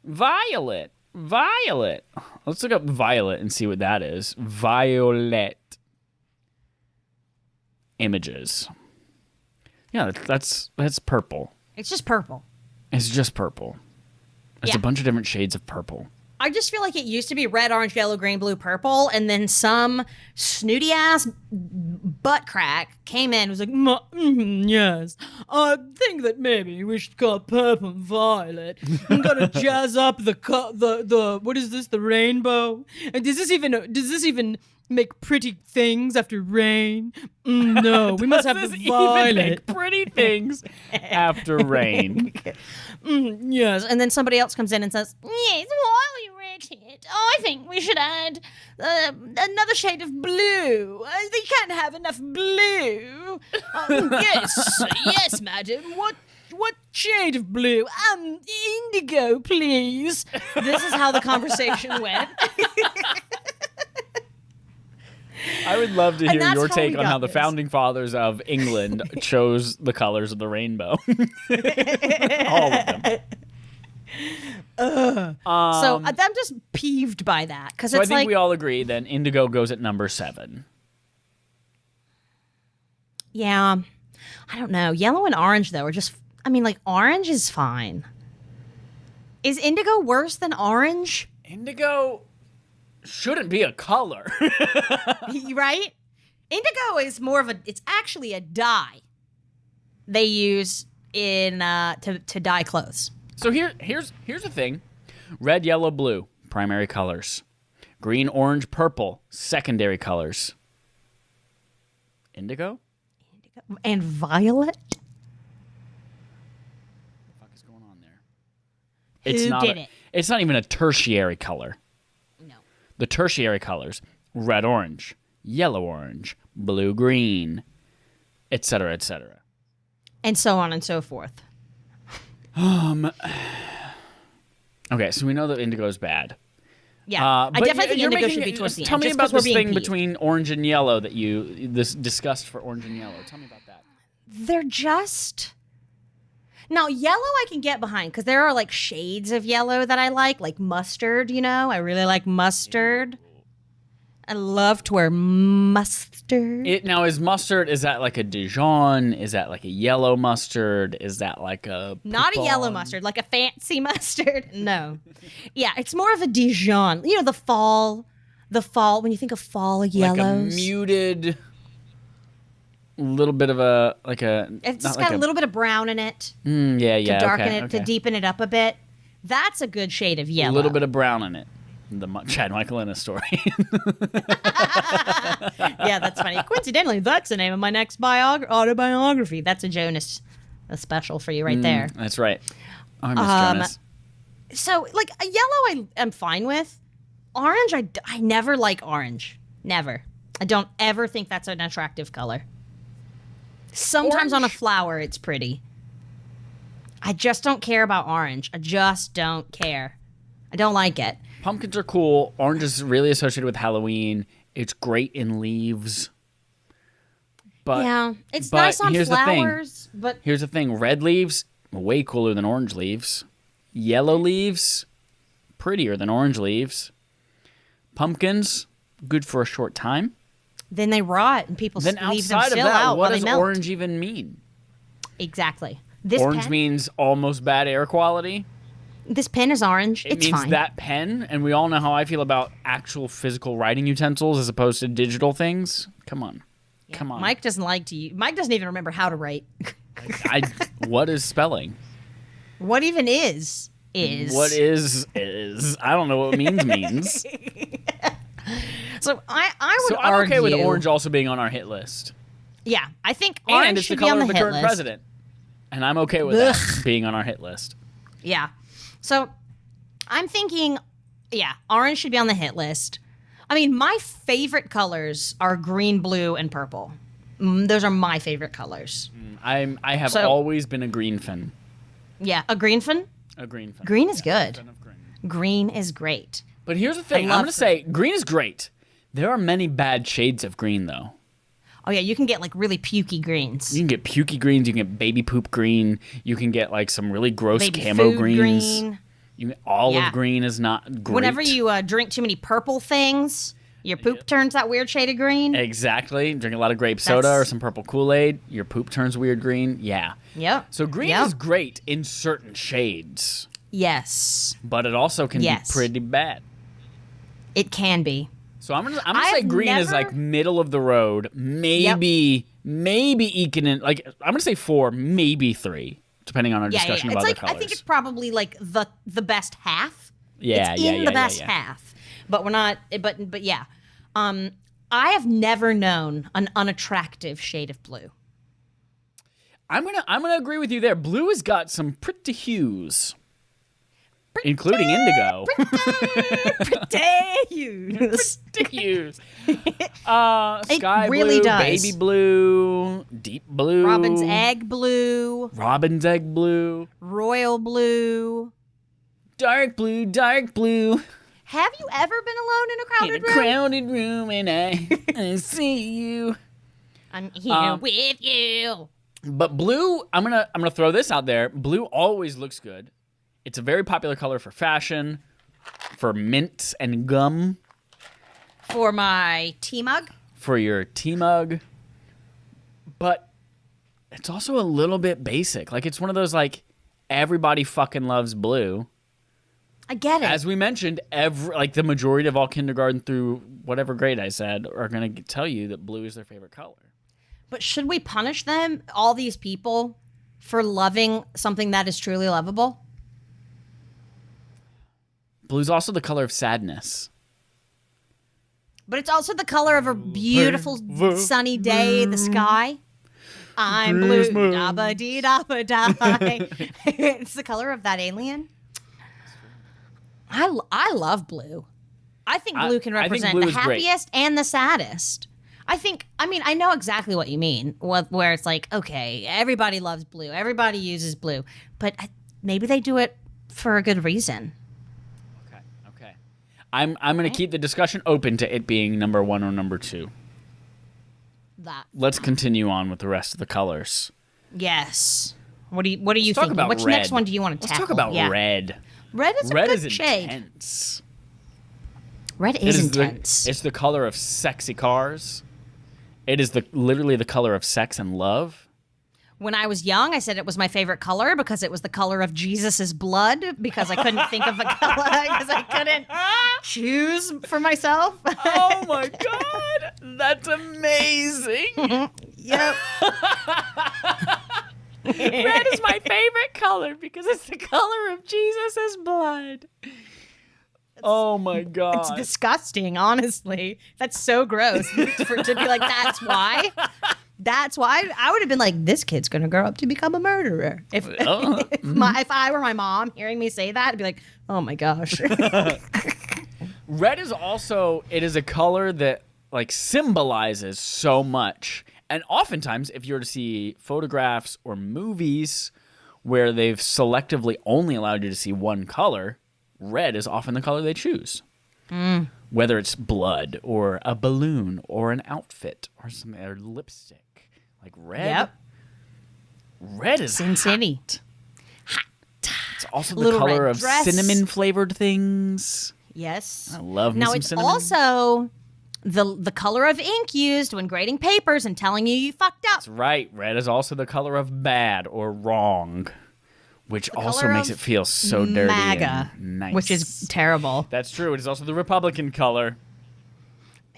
Violet. Violet. Let's look up violet and see what that is. Violet. Images. Yeah, that's purple. It's just purple. It's just purple. It's a bunch of different shades of purple. I just feel like it used to be red, orange, yellow, green, blue, purple, and then some snooty ass butt crack came in and was like, yes, I think that maybe we should call purple violet. I'm gonna jazz up the what is this, the rainbow? And does this even make pretty things after rain? No, we must have the violet. Even make pretty things after rain. Yes, and then somebody else comes in and says, yes, while we were at it, I think we should add another shade of blue. They can't have enough blue. Yes, madam. What shade of blue? Indigo, please. This is how the conversation went. I would love to hear your take on how the this. founding fathers of England chose the colors of the rainbow. All of them. So I'm just peeved by that because So it's I think we all agree then indigo goes at number 7. Yeah, I don't know. Yellow and orange though are just. I mean, like orange is fine. Is indigo worse than orange? Indigo shouldn't be a color. Right? Indigo is more of a. It's actually a dye they use in to dye clothes. So here's the thing. Red, yellow, blue, primary colors. Green, orange, purple, secondary colors. Indigo? And violet. What the fuck is going on there? Who did it? It's not even a tertiary color. No. The tertiary colors, red, orange, yellow, orange, blue, green, etc., etc. And so on and so forth. Okay, so we know that indigo is bad. Yeah, I but definitely think you're indigo making- should be towards the Tell end. me just about 'cause we're this being thing peeved. between orange and yellow that you discussed for orange and yellow. Tell me about that. They're just. Now, yellow I can get behind because there are like shades of yellow that I like mustard, you know? I really like mustard. I love to wear mustard. Now, is mustard, is that like a Dijon? Is that like a yellow mustard? Is that like a Not a yellow Poupon? mustard, like a fancy mustard. No. Yeah, it's more of a Dijon. You know, the fall, when you think of fall yellows. Like a muted, little bit of a, like a... It's not just like got a little bit of brown in it yeah, to darken okay, it, okay. to deepen it up a bit. That's a good shade of yellow. A little bit of brown in it. The Chad Michael Innes story. Yeah, that's funny. Coincidentally, that's the name of my next autobiography. That's a Jonas special for you right there. That's right. Oh, I miss Jonas. So, like, a yellow I'm fine with. Orange, I never like orange. Never. I don't ever think that's an attractive color. Sometimes on a Orange? flower, it's pretty. I just don't care about orange. I just don't care. I don't like it. Pumpkins are cool. Orange is really associated with Halloween. It's great in leaves. But Yeah, it's but nice on here's the thing. flowers, but Here's the thing. Red leaves, way cooler than orange leaves. Yellow leaves, prettier than orange leaves. Pumpkins, good for a short time. then they rot and people Then leave them outside of still that, out what while they does melt. orange even mean? Exactly. This Orange pen, means almost bad air quality. this pen is orange. It It's means fine. that pen, and we all know how I feel about actual physical writing utensils as opposed to digital things. Come on. Come on. Mike doesn't like to use. Mike doesn't even remember how to write. What is spelling? What even is? What is? I don't know what means. So I would So I'm argue. okay with orange also being on our hit list. Yeah, I think And orange it's the should be on color the of the hit current list. president. And I'm okay with that being on our hit list. Yeah. So I'm thinking, yeah, orange should be on the hit list. I mean, my favorite colors are green, blue, and purple. Those are my favorite colors. I have always been a green fan. Yeah, a green fan? A green fan. Green is good. Fan of green. Green is great. But here's the thing. I'm going to say green is great. There are many bad shades of green, though. Oh, yeah, you can get, like, really pukey greens. You can get pukey greens. You can get baby poop green. You can get, like, some really gross Baby camo food greens. green. You can, olive Yeah. green is not great. Whenever you drink too many purple things, your poop turns that weird shade of green. Exactly. Drink a lot of grape soda or some purple Kool-Aid. Your poop turns weird green. Yeah. Yep. So green is great in certain shades. Yes. But it also can be pretty bad. It can be. So I'm gonna say green is like middle of the road. Maybe eking in, like, I'm gonna say 4, maybe 3, depending on our discussion of other colors. I think it's probably like the best half. Yeah, it's in the best half. But we're not. But yeah. I have never known an unattractive shade of blue. I'm gonna agree with you there. Blue has got some pretty hues. Including indigo. Pretty hues. Pretty hues. Sky really blue, does. baby blue, deep blue. Robin's egg blue. Robin's egg blue. Royal blue. Dark blue, dark blue. Have you ever been alone in a crowded room? Crowded room and I see you. I'm here with you. But blue, I'm gonna throw this out there. Blue always looks good. It's a very popular color for fashion, for mints and gum. For my tea mug. For your tea mug. But it's also a little bit basic. Like, it's one of those, like, everybody fucking loves blue. I get it. As we mentioned, the majority of all kindergarten through whatever grade I said are going to tell you that blue is their favorite color. But should we punish them, all these people, for loving something that is truly lovable? Blue's also the color of sadness. But it's also the color of a beautiful sunny day, the sky. I'm blue, dabba dee dabba die. It's the color of that alien. I love blue. I think blue can represent the happiest and the saddest. I know exactly what you mean, where it's like, okay, everybody loves blue. Everybody uses blue. But maybe they do it for a good reason. Okay. I'm going to keep the discussion open to it being number 1 or number 2. Let's continue on with the rest of the colors. Yes. What do you think? Which next one do you want to tackle? Let's talk about red. Red is a good shade. Intense. Red is intense. It's the color of sexy cars. It is literally the color of sex and love. When I was young, I said it was my favorite color because it was the color of Jesus's blood, because I couldn't think of a color, because I couldn't choose for myself. Oh my God. That's amazing. Yep. Red is my favorite color because it's the color of Jesus' blood. Oh my God. It's disgusting, honestly. That's so gross to be like, that's why. That's why. I would have been like, this kid's going to grow up to become a murderer. If I were my mom hearing me say that, I'd be like, oh my gosh. Red is also, it is a color that like symbolizes so much. And oftentimes, if you were to see photographs or movies where they've selectively only allowed you to see one color, red is often the color they choose. Whether it's blood or a balloon or an outfit or lipstick. Like red. Yep. Red is Sin City. Hot. It's also the color of cinnamon flavored things. Yes. I love me some cinnamon. Now it's also the color of ink used when grading papers and telling you fucked up. That's right. Red is also the color of bad or wrong, which also makes it feel so dirty MAGA, and nice. Which is terrible. That's true. It is also the Republican color.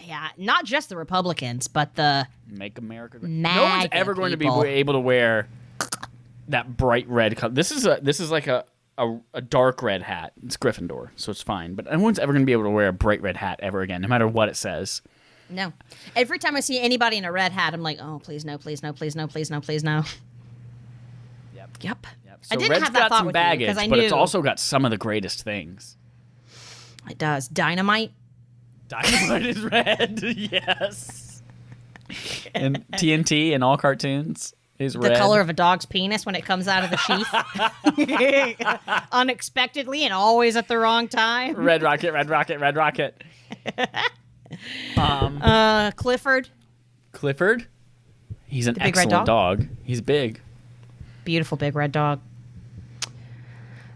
Yeah, not just the Republicans, but the Make America Great. MAGA No one's ever going to be able to wear that bright red color. This is like a a dark red hat. It's Gryffindor, so it's fine. But no one's ever going to be able to wear a bright red hat ever again, no matter what it says. No. Every time I see anybody in a red hat, I'm like, oh, please no, please no, please no, please no, please no. Yep. So I didn't red's have that got thought some with baggage, you because I but knew it's also got some of the greatest things. it does. Dynamite. Dynamite is red, yes. And TNT in all cartoons is red. The color of a dog's penis when it comes out of the sheath. Unexpectedly and always at the wrong time. Red Rocket, Red Rocket, Red Rocket. Clifford. Clifford? He's an The big red excellent dog? dog. He's big. Beautiful big red dog.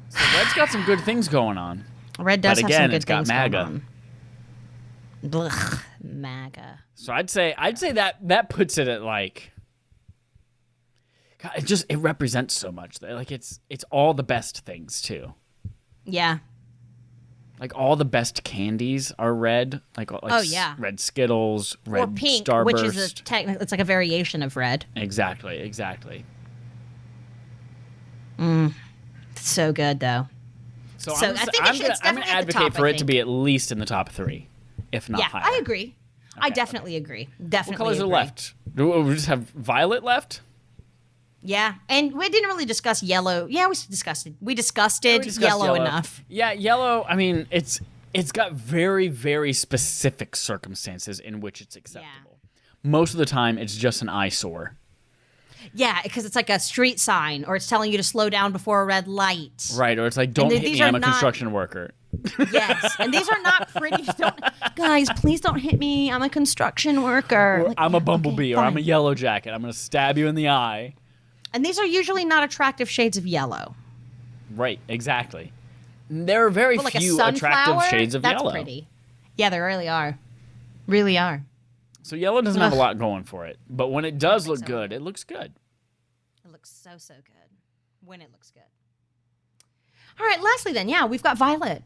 So Red's got some good things going on. Red does But have again, some good it's got things MAGA. going on. Blech, MAGA. So I'd say that puts it at like, God, it represents so much. Like it's all the best things too. Yeah. Like all the best candies are red. Like Oh, yeah. red Skittles, red Or pink, Starburst. which is it's like a variation of red. Exactly. It's so good though. So, So I'm, I think I'm it's gonna definitely at the advocate top, for I it to think. be at least in the top 3, if not Yeah, higher. I agree. I definitely agree. Definitely. What colors agree. are left? Do we just have violet left? Yeah, and we didn't really discuss yellow. Yeah, we discussed it. We discussed yellow enough. Yeah, yellow. I mean, it's got very, very specific circumstances in which it's acceptable. Most of the time, it's just an eyesore. Yeah, because it's like a street sign, or it's telling you to slow down before a red light. Right, or it's like, don't hit these me, are I'm a not- construction worker. Yes, and these are not pretty. Guys, please don't hit me. I'm a construction worker. Or Like, I'm a okay, bumblebee, or I'm a fine. yellow jacket. I'm going to stab you in the eye. And these are usually not attractive shades of yellow. Right, exactly. There are very But like few a sunflower, attractive shades of that's yellow. pretty. Yeah, they really are. Really are. So yellow doesn't have a Ugh. lot going for it. But when it does look good, it looks good. It looks so good. When it looks good. All right, lastly then, yeah, we've got violet.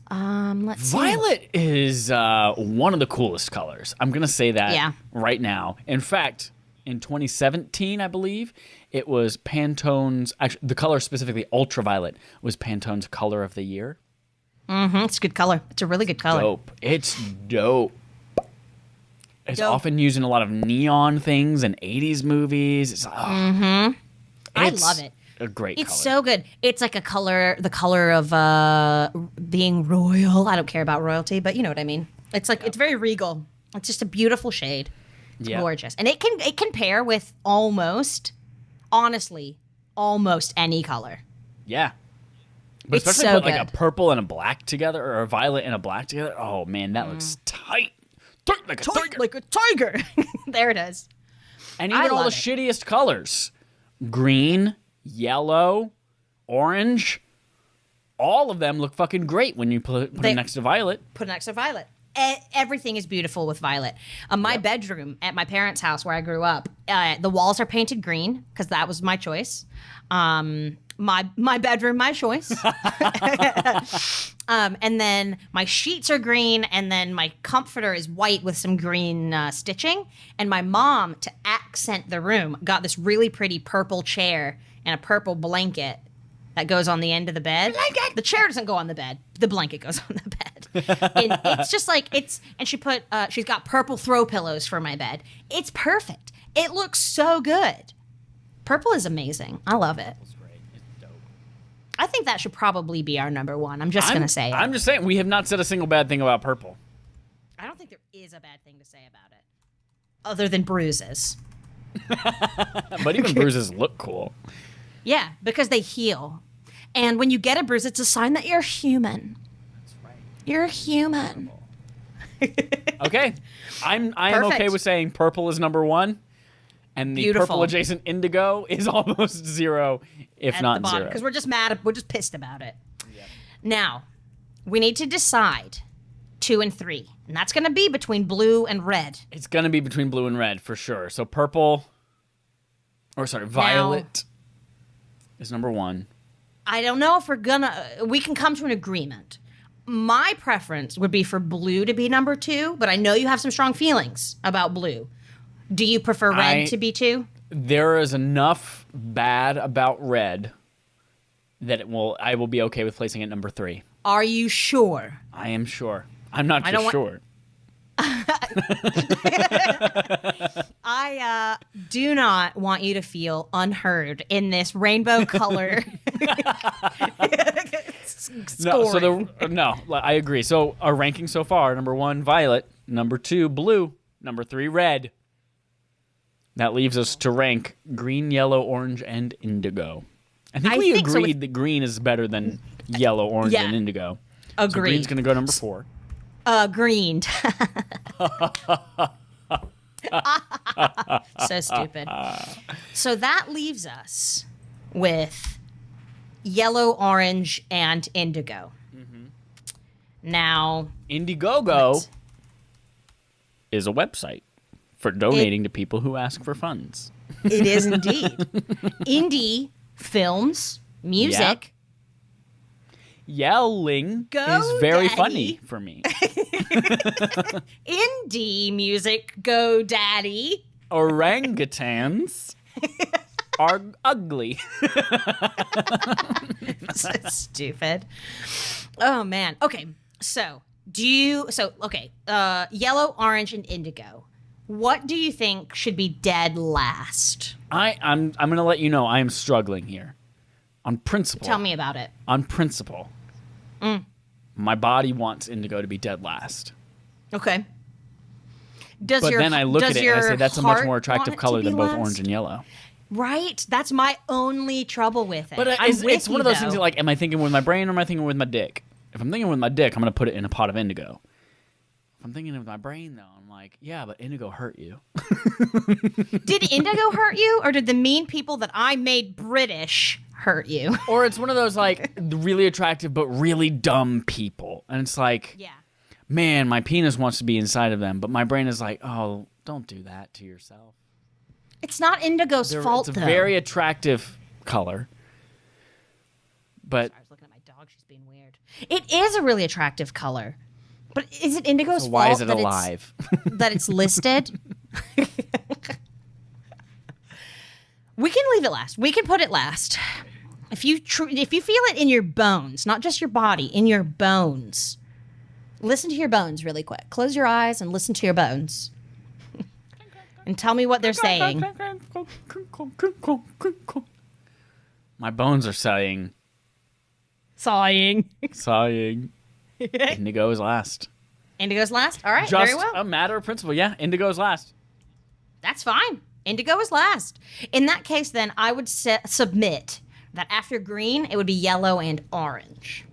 Let's see. Violet is one of the coolest colors. I'm going to say that right now. In fact, in 2017, I believe, it was Pantone's, actually, the color specifically, ultraviolet, was Pantone's color of the year. Mm-hmm. It's a good color. It's a really good color. Dope. It's dope. It's Dope. often used in a lot of neon things and 80s movies. It's, I love it. A great It's color. so good. It's like the color of being royal. I don't care about royalty, but you know what I mean. It's like it's very regal. It's just a beautiful shade. It's gorgeous, and it can pair with honestly, almost any color. Yeah. But It's especially so put like a good. purple and a black together, or a violet and a black together. Oh man, that looks tight. Tight like a tiger. Like a tiger. There it is. And I even all the love it. shittiest colors. Green, yellow, orange. All of them look fucking great when you put them next to violet. Put next to violet. Everything is beautiful with violet. My bedroom at my parents' house where I grew up, the walls are painted green because that was my choice. My bedroom, my choice. And then my sheets are green, and then my comforter is white with some green stitching. And my mom, to accent the room, got this really pretty purple chair and a purple blanket that goes on the end of the bed. Blanket. The chair doesn't go on the bed. The blanket goes on the bed. And it's just like and she put she's got purple throw pillows for my bed. It's perfect. It looks so good. Purple is amazing. I love it. It's great. It's dope. I think that should probably be our number one. I'm just gonna say it. I'm just saying, we have not said a single bad thing about purple. I don't think there is a bad thing to say about it, other than bruises. But even bruises look cool. Yeah, because they heal. And when you get a bruise, it's a sign that you're human. That's right. You're human. Okay. I am okay Perfect. with saying purple is number 1. And the Beautiful. purple adjacent indigo is almost 0, if At not the bottom, 0. because we're just mad. We're just pissed about it. Now, we need to decide 2 and 3, and that's going to be between blue and red. It's going to be between blue and red for sure. So violet is number 1. I don't know if we can come to an agreement. My preference would be for blue to be number 2, but I know you have some strong feelings about blue. Do you prefer red to be 2? There is enough bad about red that I will be okay with placing at number 3. Are you sure? I am sure. I'm not just sure. I do not want you to feel unheard in this rainbow color scoring. I agree. So our ranking so far: number 1, violet; number 2, blue; number 3, red. That leaves us to rank green, yellow, orange, and indigo. I think we agreed that green is better than yellow, orange, and indigo. Agreed. So green's going to go number 4. Green. So stupid. So that leaves us with yellow, orange, and indigo. Mm-hmm. Now, Indiegogo is a website for donating to people who ask for funds. It is indeed. Indie films, music. Yelling is very funny for me. Indie music, go daddy. Orangutans are ugly. So stupid. Oh man. Okay. So yellow, orange, and indigo. What do you think should be dead last? I'm gonna let you know I am struggling here. On principle. Tell me about it. On principle. My body wants indigo to be dead last. Okay. But then I look at it and I say that's a much more attractive color than both orange and yellow. Right? That's my only trouble with it. But it's one of those things that, like, am I thinking with my brain or am I thinking with my dick? If I'm thinking with my dick, I'm going to put it in a pot of indigo. If I'm thinking with my brain, though, I'm like, yeah, but indigo hurt you. Did indigo hurt you, or did the mean people that I made British hurt you? Or it's one of those, like, really attractive but really dumb people. And it's like, yeah, man, my penis wants to be inside of them, but my brain is like, oh, don't do that to yourself. It's not indigo's fault, It's a though. very attractive color. But Sorry, I was looking at my dog. She's being weird. It is a really attractive color. But is it indigo's fault? Why is it alive? That it's listed? We can leave it last. We can put it last. If you feel it in your bones, not just your body, in your bones. Listen to your bones really quick. Close your eyes and listen to your bones. And tell me what they're saying. My bones are sighing. Sighing. Indigo is last. Indigo's last? All right, Just very well. a matter of principle. Yeah, indigo is last. That's fine. Indigo is last. In that case, then, I would submit that after green, it would be yellow and orange.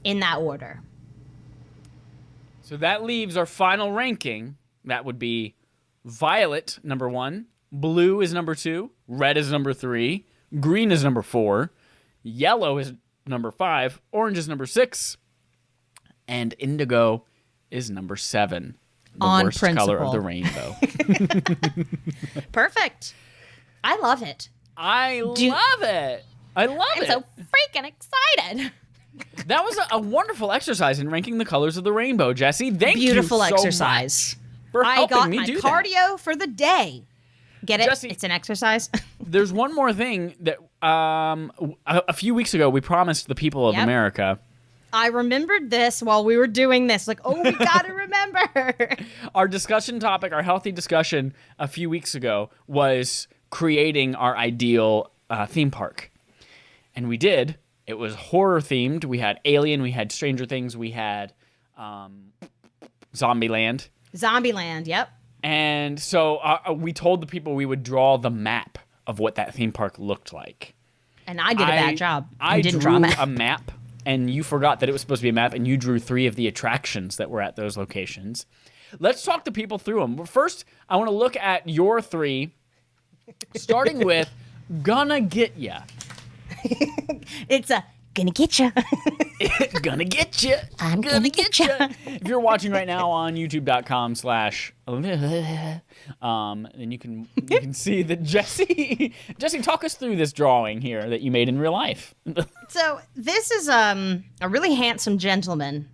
In that order. So that leaves our final ranking. That would be violet, number 1. Blue is number 2. Red is number 3. Green is number 4. Yellow is number 5. Orange is number 6. And indigo is number 7. The On worst principle. color of the rainbow. Perfect. I love it. I love it. I'm so freaking excited. That was a wonderful exercise in ranking the colors of the rainbow, Jesse. Thank Beautiful you so exercise. much for helping me I got do my cardio for the day. Get it? Jesse, It's an exercise. There's one more thing that a few weeks ago we promised the people of America. I remembered this while we were doing this. Like, oh, we got to remember. Our discussion topic, our healthy discussion a few weeks ago was creating our ideal theme park. And we did. It was horror themed. We had Alien, we had Stranger Things, we had Zombieland. Zombieland, yep. And so we told the people we would draw the map of what that theme park looked like. And I did a bad job. I didn't drew draw a map, and you forgot that it was supposed to be a map, and you drew 3 of the attractions that were at those locations. Let's talk to people through them. But first, I want to look at your 3, starting with Gonna Get Ya. It's a gonna get ya. Gonna get you. I'm gonna get ya. If you're watching right now on youtube.com/ then you can see that Jesse, talk us through this drawing here that you made in real life. So this is a really handsome gentleman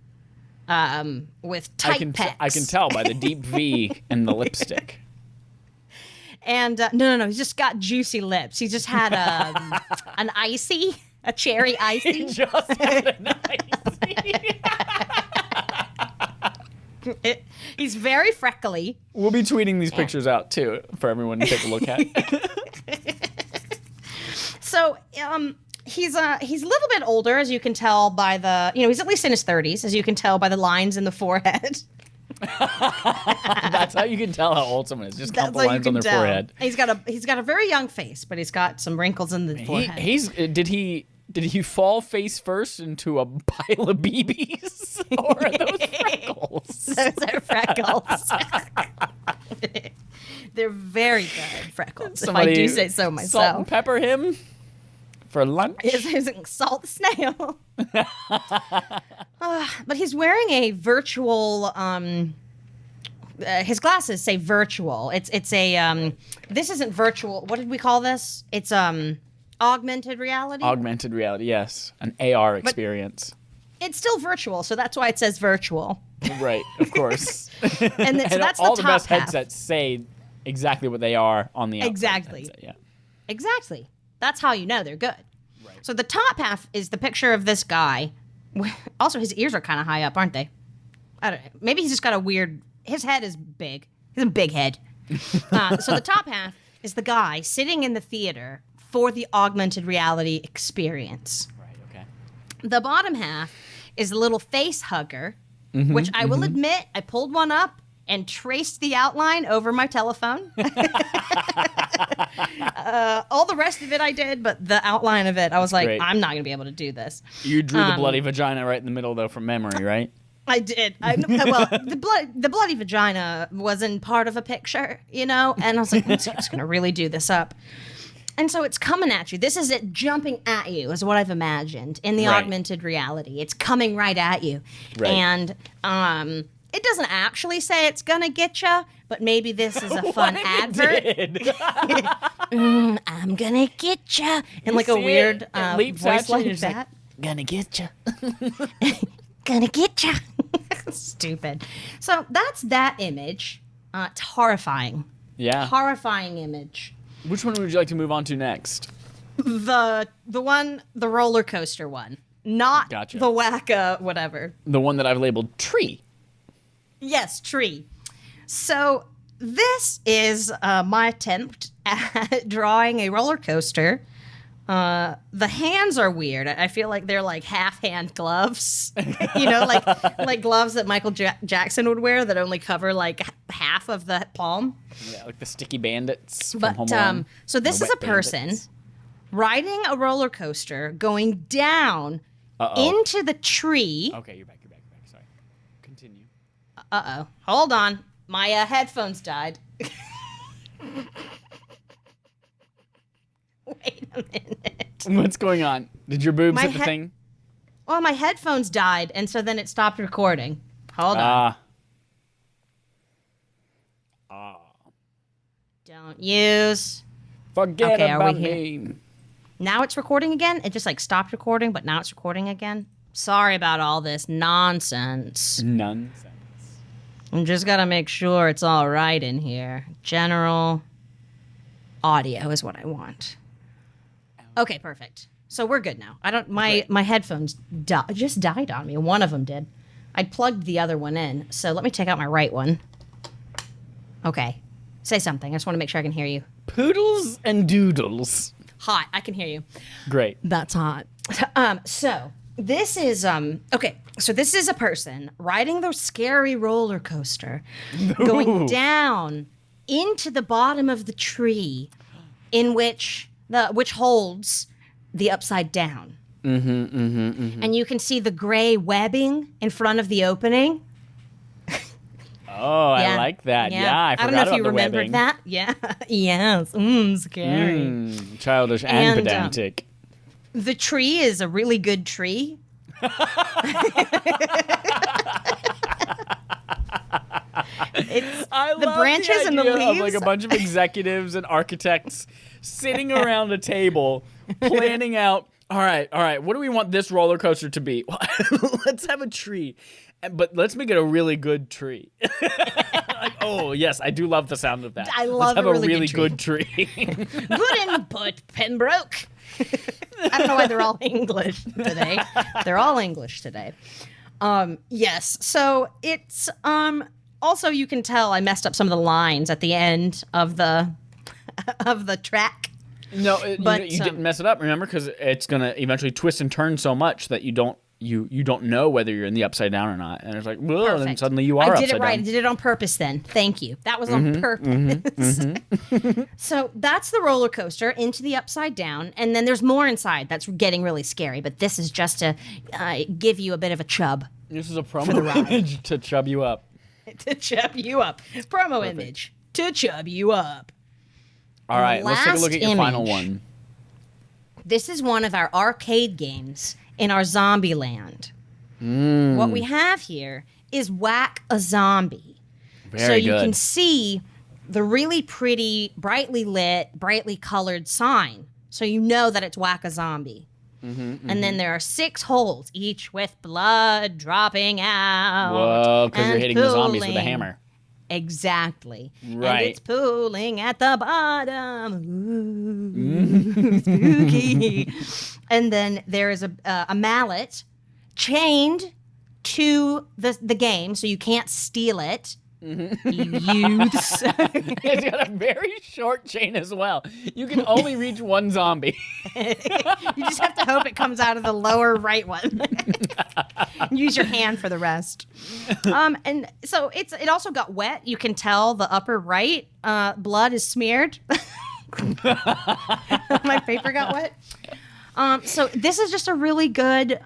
with tight pecs. I can tell by the deep V and the lipstick. And no, he's just got juicy lips. He just had an icy A cherry icy. Just got an icy. He's very freckly. We'll be tweeting these pictures out too for everyone to take a look at. So, he's a little bit older, as you can tell by the, he's at least in his 30s, as you can tell by the lines in the forehead. That's how you can tell how old someone is. Just count the lines on their forehead. He's got a very young face, but he's got some wrinkles in the forehead. Did he fall face first into a pile of BBs? Or are those freckles? Those are freckles. They're very good freckles, Somebody if I do say so myself. Salt and pepper him for lunch? Is salt the snail. But he's wearing a virtual, his glasses say virtual. It's a, this isn't virtual. What did we call this? It's, augmented reality? Augmented reality, yes. An AR experience. It's still virtual, so that's why it says virtual. Right, of course. And so that's all the the top best half. headsets say exactly what they are on the outside Exactly. headset, yeah. Exactly. That's how you know they're good. Right. So the top half is the picture of this guy. Also, his ears are kind of high up, aren't they? I don't know. Maybe he's just got a weird... His head is big. He's a big head. So the top half is the guy sitting in the theater for the augmented reality experience. Right, okay. The bottom half is a little face hugger, which I will admit, I pulled one up and traced the outline over my telephone. All the rest of it I did, but the outline of it, I was like, great. I'm not going to be able to do this. You drew the bloody vagina right in the middle, though, from memory, right? I did. Well, the bloody vagina wasn't part of a picture, and I was like, I'm just going to really do this up. And so it's coming at you. This is it jumping at you, is what I've imagined in the Right. augmented reality. It's coming right at you. Right. And it doesn't actually say it's going to get you, but maybe this is a fun advert. I'm going to get you. And like a weird voice like that. Gonna get you. Gonna get you. Stupid. So that's that image. It's horrifying. Yeah. Horrifying image. Which one would you like to move on to next? The roller coaster one. Not Gotcha. the wacka whatever. The one that I've labeled tree. Yes, tree. So this is my attempt at drawing a roller coaster. The hands are weird. I feel like they're like half-hand gloves. like gloves that Michael Jackson would wear that only cover like half of the palm. Yeah, like the sticky bandits from But Home Alone. so this The is a wet person bandits. riding a roller coaster going down into the tree. Okay, you're back. Sorry. Continue. Uh-oh. Hold on. My headphones died. Wait a minute. What's going on? Did your boobs My hit the thing? Well, my headphones died, and so then it stopped recording. Hold on. Don't use. Forget Okay, are we about here? me. Now it's recording again? It just like stopped recording, but now it's recording again? Sorry about all this nonsense. Nonsense. I'm just gotta make sure it's all right in here. General audio is what I want. Okay, perfect. So we're good now. My headphones just died on me. One of them did. I plugged the other one in. So let me take out my right one. Okay. Say something. I just want to make sure I can hear you. Poodles and doodles. Hot. I can hear you. Great. That's hot. So this is okay. So this is a person riding the scary roller coaster, going down into the bottom of the tree, in which holds the upside down. And you can see the gray webbing in front of the opening. Oh, I like that. Yeah, I forgot don't know if about you the remembered webbing. that. Yeah. Yes. Scary. Childish and And, pedantic. The tree is a really good tree. I the love branches the and the idea of leaves. like a bunch of executives and architects sitting around a table planning out. All right. What do we want this roller coaster to be? Well, let's have a tree, but let's make it a really good tree. Like, oh yes, I do love the sound of that. I love let's have a really good good tree. Good input, Pembroke. I don't know why they're all English today. They're all English today. Yes. So it's also you can tell I messed up some of the lines at the end of the track. No, but you didn't mess it up. Remember, because it's gonna eventually twist and turn so much that you don't know whether you're in the upside down or not, and it's like, well, then suddenly you are. I did it right. Down. I did it on purpose. Then, thank you. That was on purpose. So that's the roller coaster into the upside down, and then there's more inside. That's getting really scary. But this is just to give you a bit of a chub. This is a promo image to chub you up. To chub you up. Promo image to chub you up. All right, let's take a look at your final one. This is one of our arcade games in our zombie land. What we have here is Whack a Zombie. Very you good. can see the really pretty, brightly lit, brightly colored sign. So you know that it's Whack a Zombie. And then there are 6 holes, each with blood dropping out. Whoa, because you're hitting the zombies with a pooling. hammer. Exactly. Right. And it's pooling at the bottom. Ooh, spooky. And then there is a mallet chained to the game, so you can't steal it. Youths. It's got a very short chain as well. You can only reach one zombie. You just have to hope it comes out of the lower right one. Use your hand for the rest. And so it also got wet. You can tell the upper right blood is smeared. My paper got wet. So this is just a really good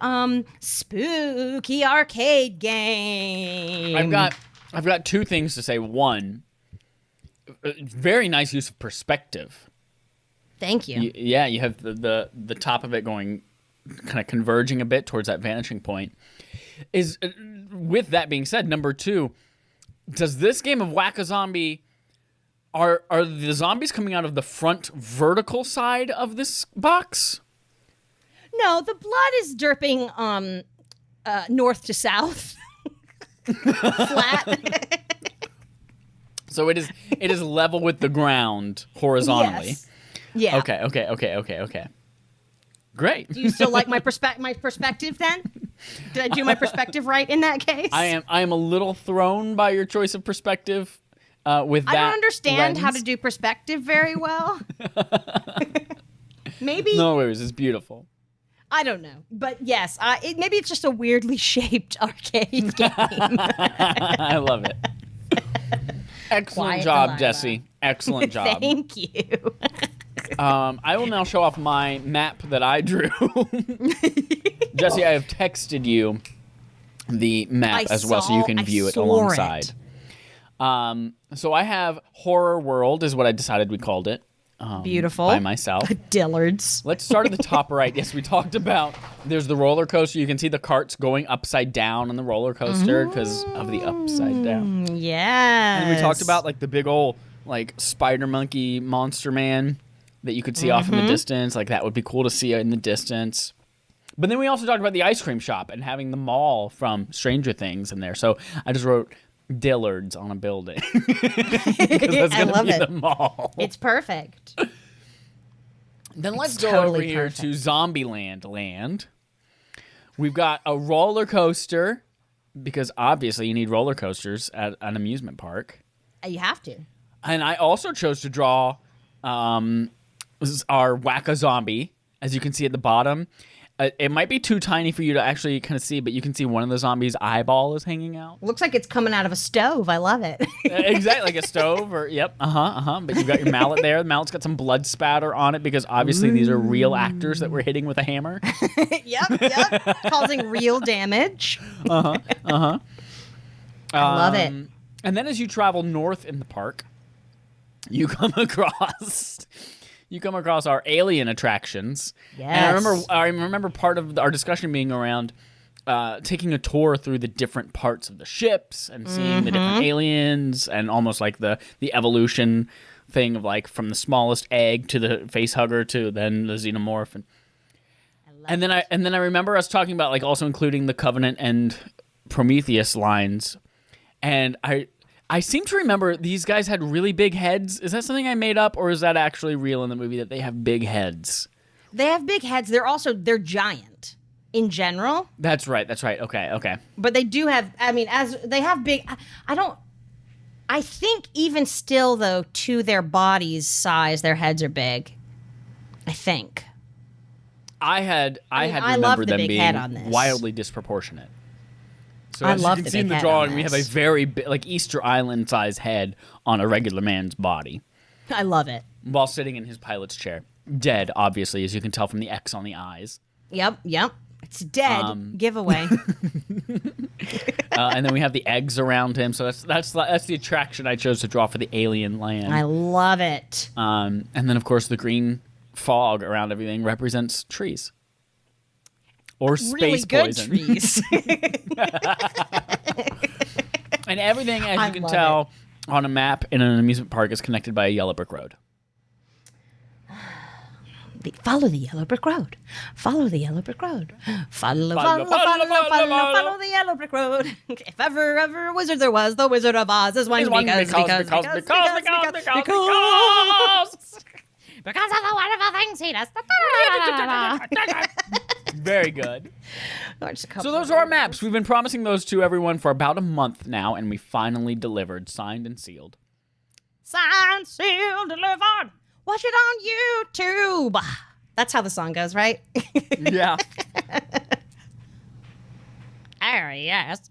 spooky arcade game. I've got 2 things to say. One, very nice use of perspective. Thank you. Yeah, you have the top of it going, kind of converging a bit towards that vanishing point. With that being said, number 2, does this game of Whack-A-Zombie, are the zombies coming out of the front vertical side of this box? No, the blood is dripping north to south. Flat. So it is level with the ground horizontally. Yes. Yeah. Okay. Great. Do you still like my perspective then? Did I do my perspective right in that case? I am a little thrown by your choice of perspective with that I don't understand how lens. to do perspective very well. Maybe. No, it's beautiful. I don't know. But yes, maybe it's just a weirdly shaped arcade game. I love it. Excellent Quiet job, Delilah. Jesse. Excellent job. Thank you. I will now show off my map that I drew. Jesse, I have texted you the map as well so you can view it alongside. So I have Horror World is what I decided we called it. Beautiful. By myself. Dillards. Let's start at the top right. Yes, we talked about there's the roller coaster. You can see the carts going upside down on the roller coaster because of the upside down. Yes. And we talked about like the big old like spider monkey monster man that you could see off in the distance. Like that would be cool to see in the distance. But then we also talked about the ice cream shop and having the mall from Stranger Things in there. So I just wrote Dillards on a building. That's I love be it. the mall. It's perfect. Then let's It's go totally over here perfect. to Zombieland land. We've got a roller coaster because obviously you need roller coasters at an amusement park. You have to. And I also chose to draw our Whack-A-Zombie, as you can see at the bottom. It might be too tiny for you to actually kind of see, but you can see one of the zombies' eyeball is hanging out. Looks like it's coming out of a stove. I love it. Exactly, like a stove or, yep, But you've got your mallet there. The mallet's got some blood spatter on it because obviously these are real actors that we're hitting with a hammer. Yep. Causing real damage. I love it. And then as you travel north in the park, you come across our alien attractions. Yes. And I remember part of our discussion being around taking a tour through the different parts of the ships and seeing the different aliens and almost like the evolution thing of like from the smallest egg to the face hugger to then the xenomorph. And then I remember us talking about like also including the Covenant and Prometheus lines. And I seem to remember these guys had really big heads. Is that something I made up, or is that actually real in the movie that they have big heads? They have big heads. They're giant in general. That's right. Okay. But they do have, as they have big, I think even still though, to their body's size, their heads are big. I think. I had love remembered the them big being head on this. wildly disproportionate. So I as love you the can see in big the head drawing, on we have a this. very big, like Easter Island size head on a regular man's body, I love it. while sitting in his pilot's chair, dead, obviously, as you can tell from the X on the eyes. Yep. It's dead. Giveaway. And then we have the eggs around him. So that's the attraction I chose to draw for the alien land. I love it. And then of course the green fog around everything represents trees. Or space Really good poison. trees. And everything, as I you can love tell, on a map in an amusement park is connected by a yellow brick road. Follow the yellow brick road. Follow the yellow brick road. Follow the yellow brick road. If ever a wizard there was, the Wizard of Oz is one because Because of the wonderful things he does. Very good. Just a couple So those are our maps. We've been promising those to everyone for about a month now, and we finally delivered, signed and sealed. Signed, sealed, delivered. Watch it on YouTube. That's how the song goes, right? Yeah. Yes.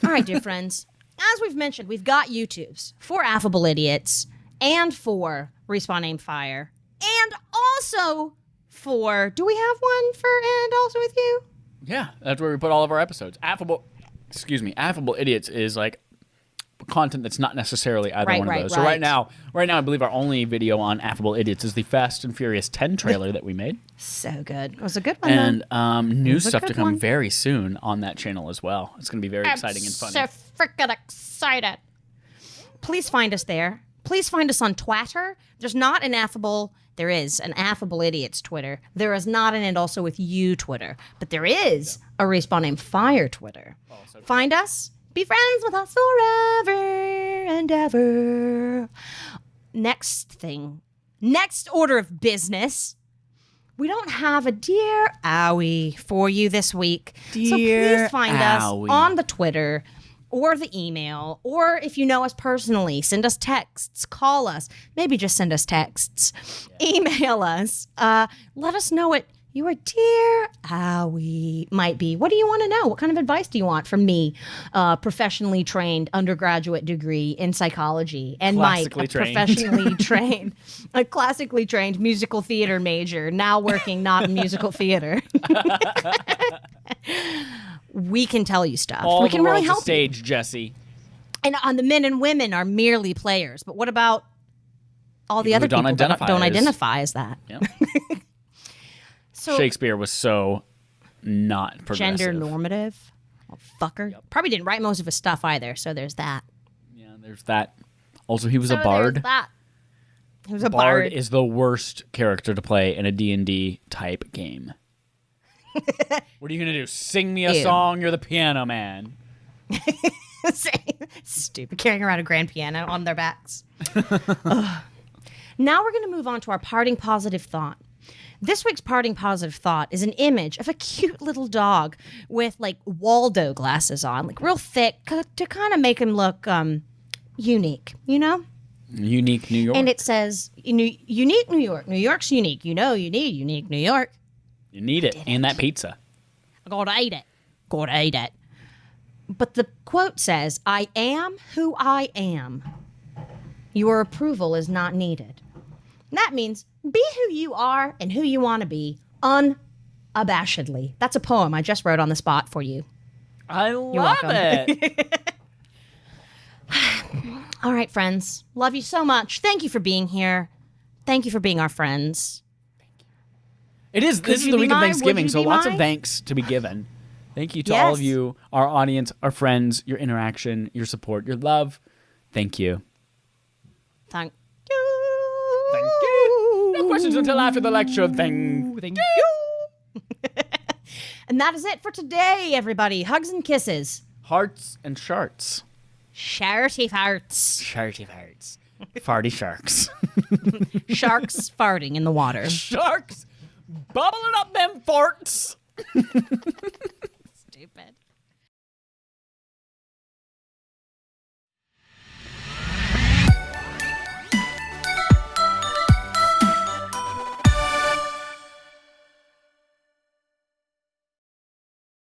All right, dear friends. As we've mentioned, we've got YouTubes for Affable Idiots and for Respawn Aim Fire. And also for, do we have one for And Also With You? Yeah, that's where we put all of our episodes. Affable Idiots is like content that's not necessarily either one of those. So right now, I believe our only video on Affable Idiots is the Fast and Furious 10 trailer that we made. So good. It was a good one, And new stuff to good come one. very soon on that channel as well. It's going to be very exciting and funny. So freaking excited. Please find us there. Please find us on Twitter. There is an Affable Idiots Twitter. There is not an And Also With You Twitter. But there is a Respawn Aim Fire Twitter. Find us. Be friends with us forever and ever. Next order of business. We don't have a Dear Aawy for you this week. So Dear please find Aawy. us on the Twitter or the email, or if you know us personally, send us texts, call us, maybe just send us texts, email us. Let us know what your Dear Aawy might be. What do you want to know? What kind of advice do you want from me, professionally trained undergraduate degree in psychology, and Mike, a classically trained musical theater major, now working not in musical theater. We can tell you stuff. All we the can really world's a help you. stage, Jesse. And the men and women are merely players. But what about all the People other who don't people that identify don't as- identify as that? Yeah. So Shakespeare was so not progressive. gender normative. Oh, fucker. Probably didn't write most of his stuff either. So there's that. Yeah, there's that. Also, he was a bard. He was a Bard bard. is the worst character to play in a D&D type game. What are you going to do? Sing me a Ew. song? You're the piano man. Stupid. Carrying around a grand piano on their backs. Ugh. Now we're going to move on to our parting positive thought. This week's parting positive thought is an image of a cute little dog with like Waldo glasses on, like real thick, to kind of make him look unique, you know? Unique New York. And it says, unique New York. New York's unique. You know you need unique New York. You need it. And that pizza. I gotta eat it. Gotta eat it. But the quote says, I am who I am. Your approval is not needed. And that means be who you are and who you want to be unabashedly. That's a poem I just wrote on the spot for you. I love welcome. it. All right, friends. Love you so much. Thank you for being here. Thank you for being our friends. This is you the be week of mine? Thanksgiving, Would you so be lots mine? of thanks to be given. Thank you to all of Yes. you, our audience, our friends, your interaction, your support, your love. Thank you. Thank you. Thank you. No questions until after the lecture. Thank you. And that is it for today, everybody. Hugs and kisses. Hearts and sharks. Sharty farts. Sharty farts. Farty sharks. Sharks farting in the water. Sharks bubbling up them farts.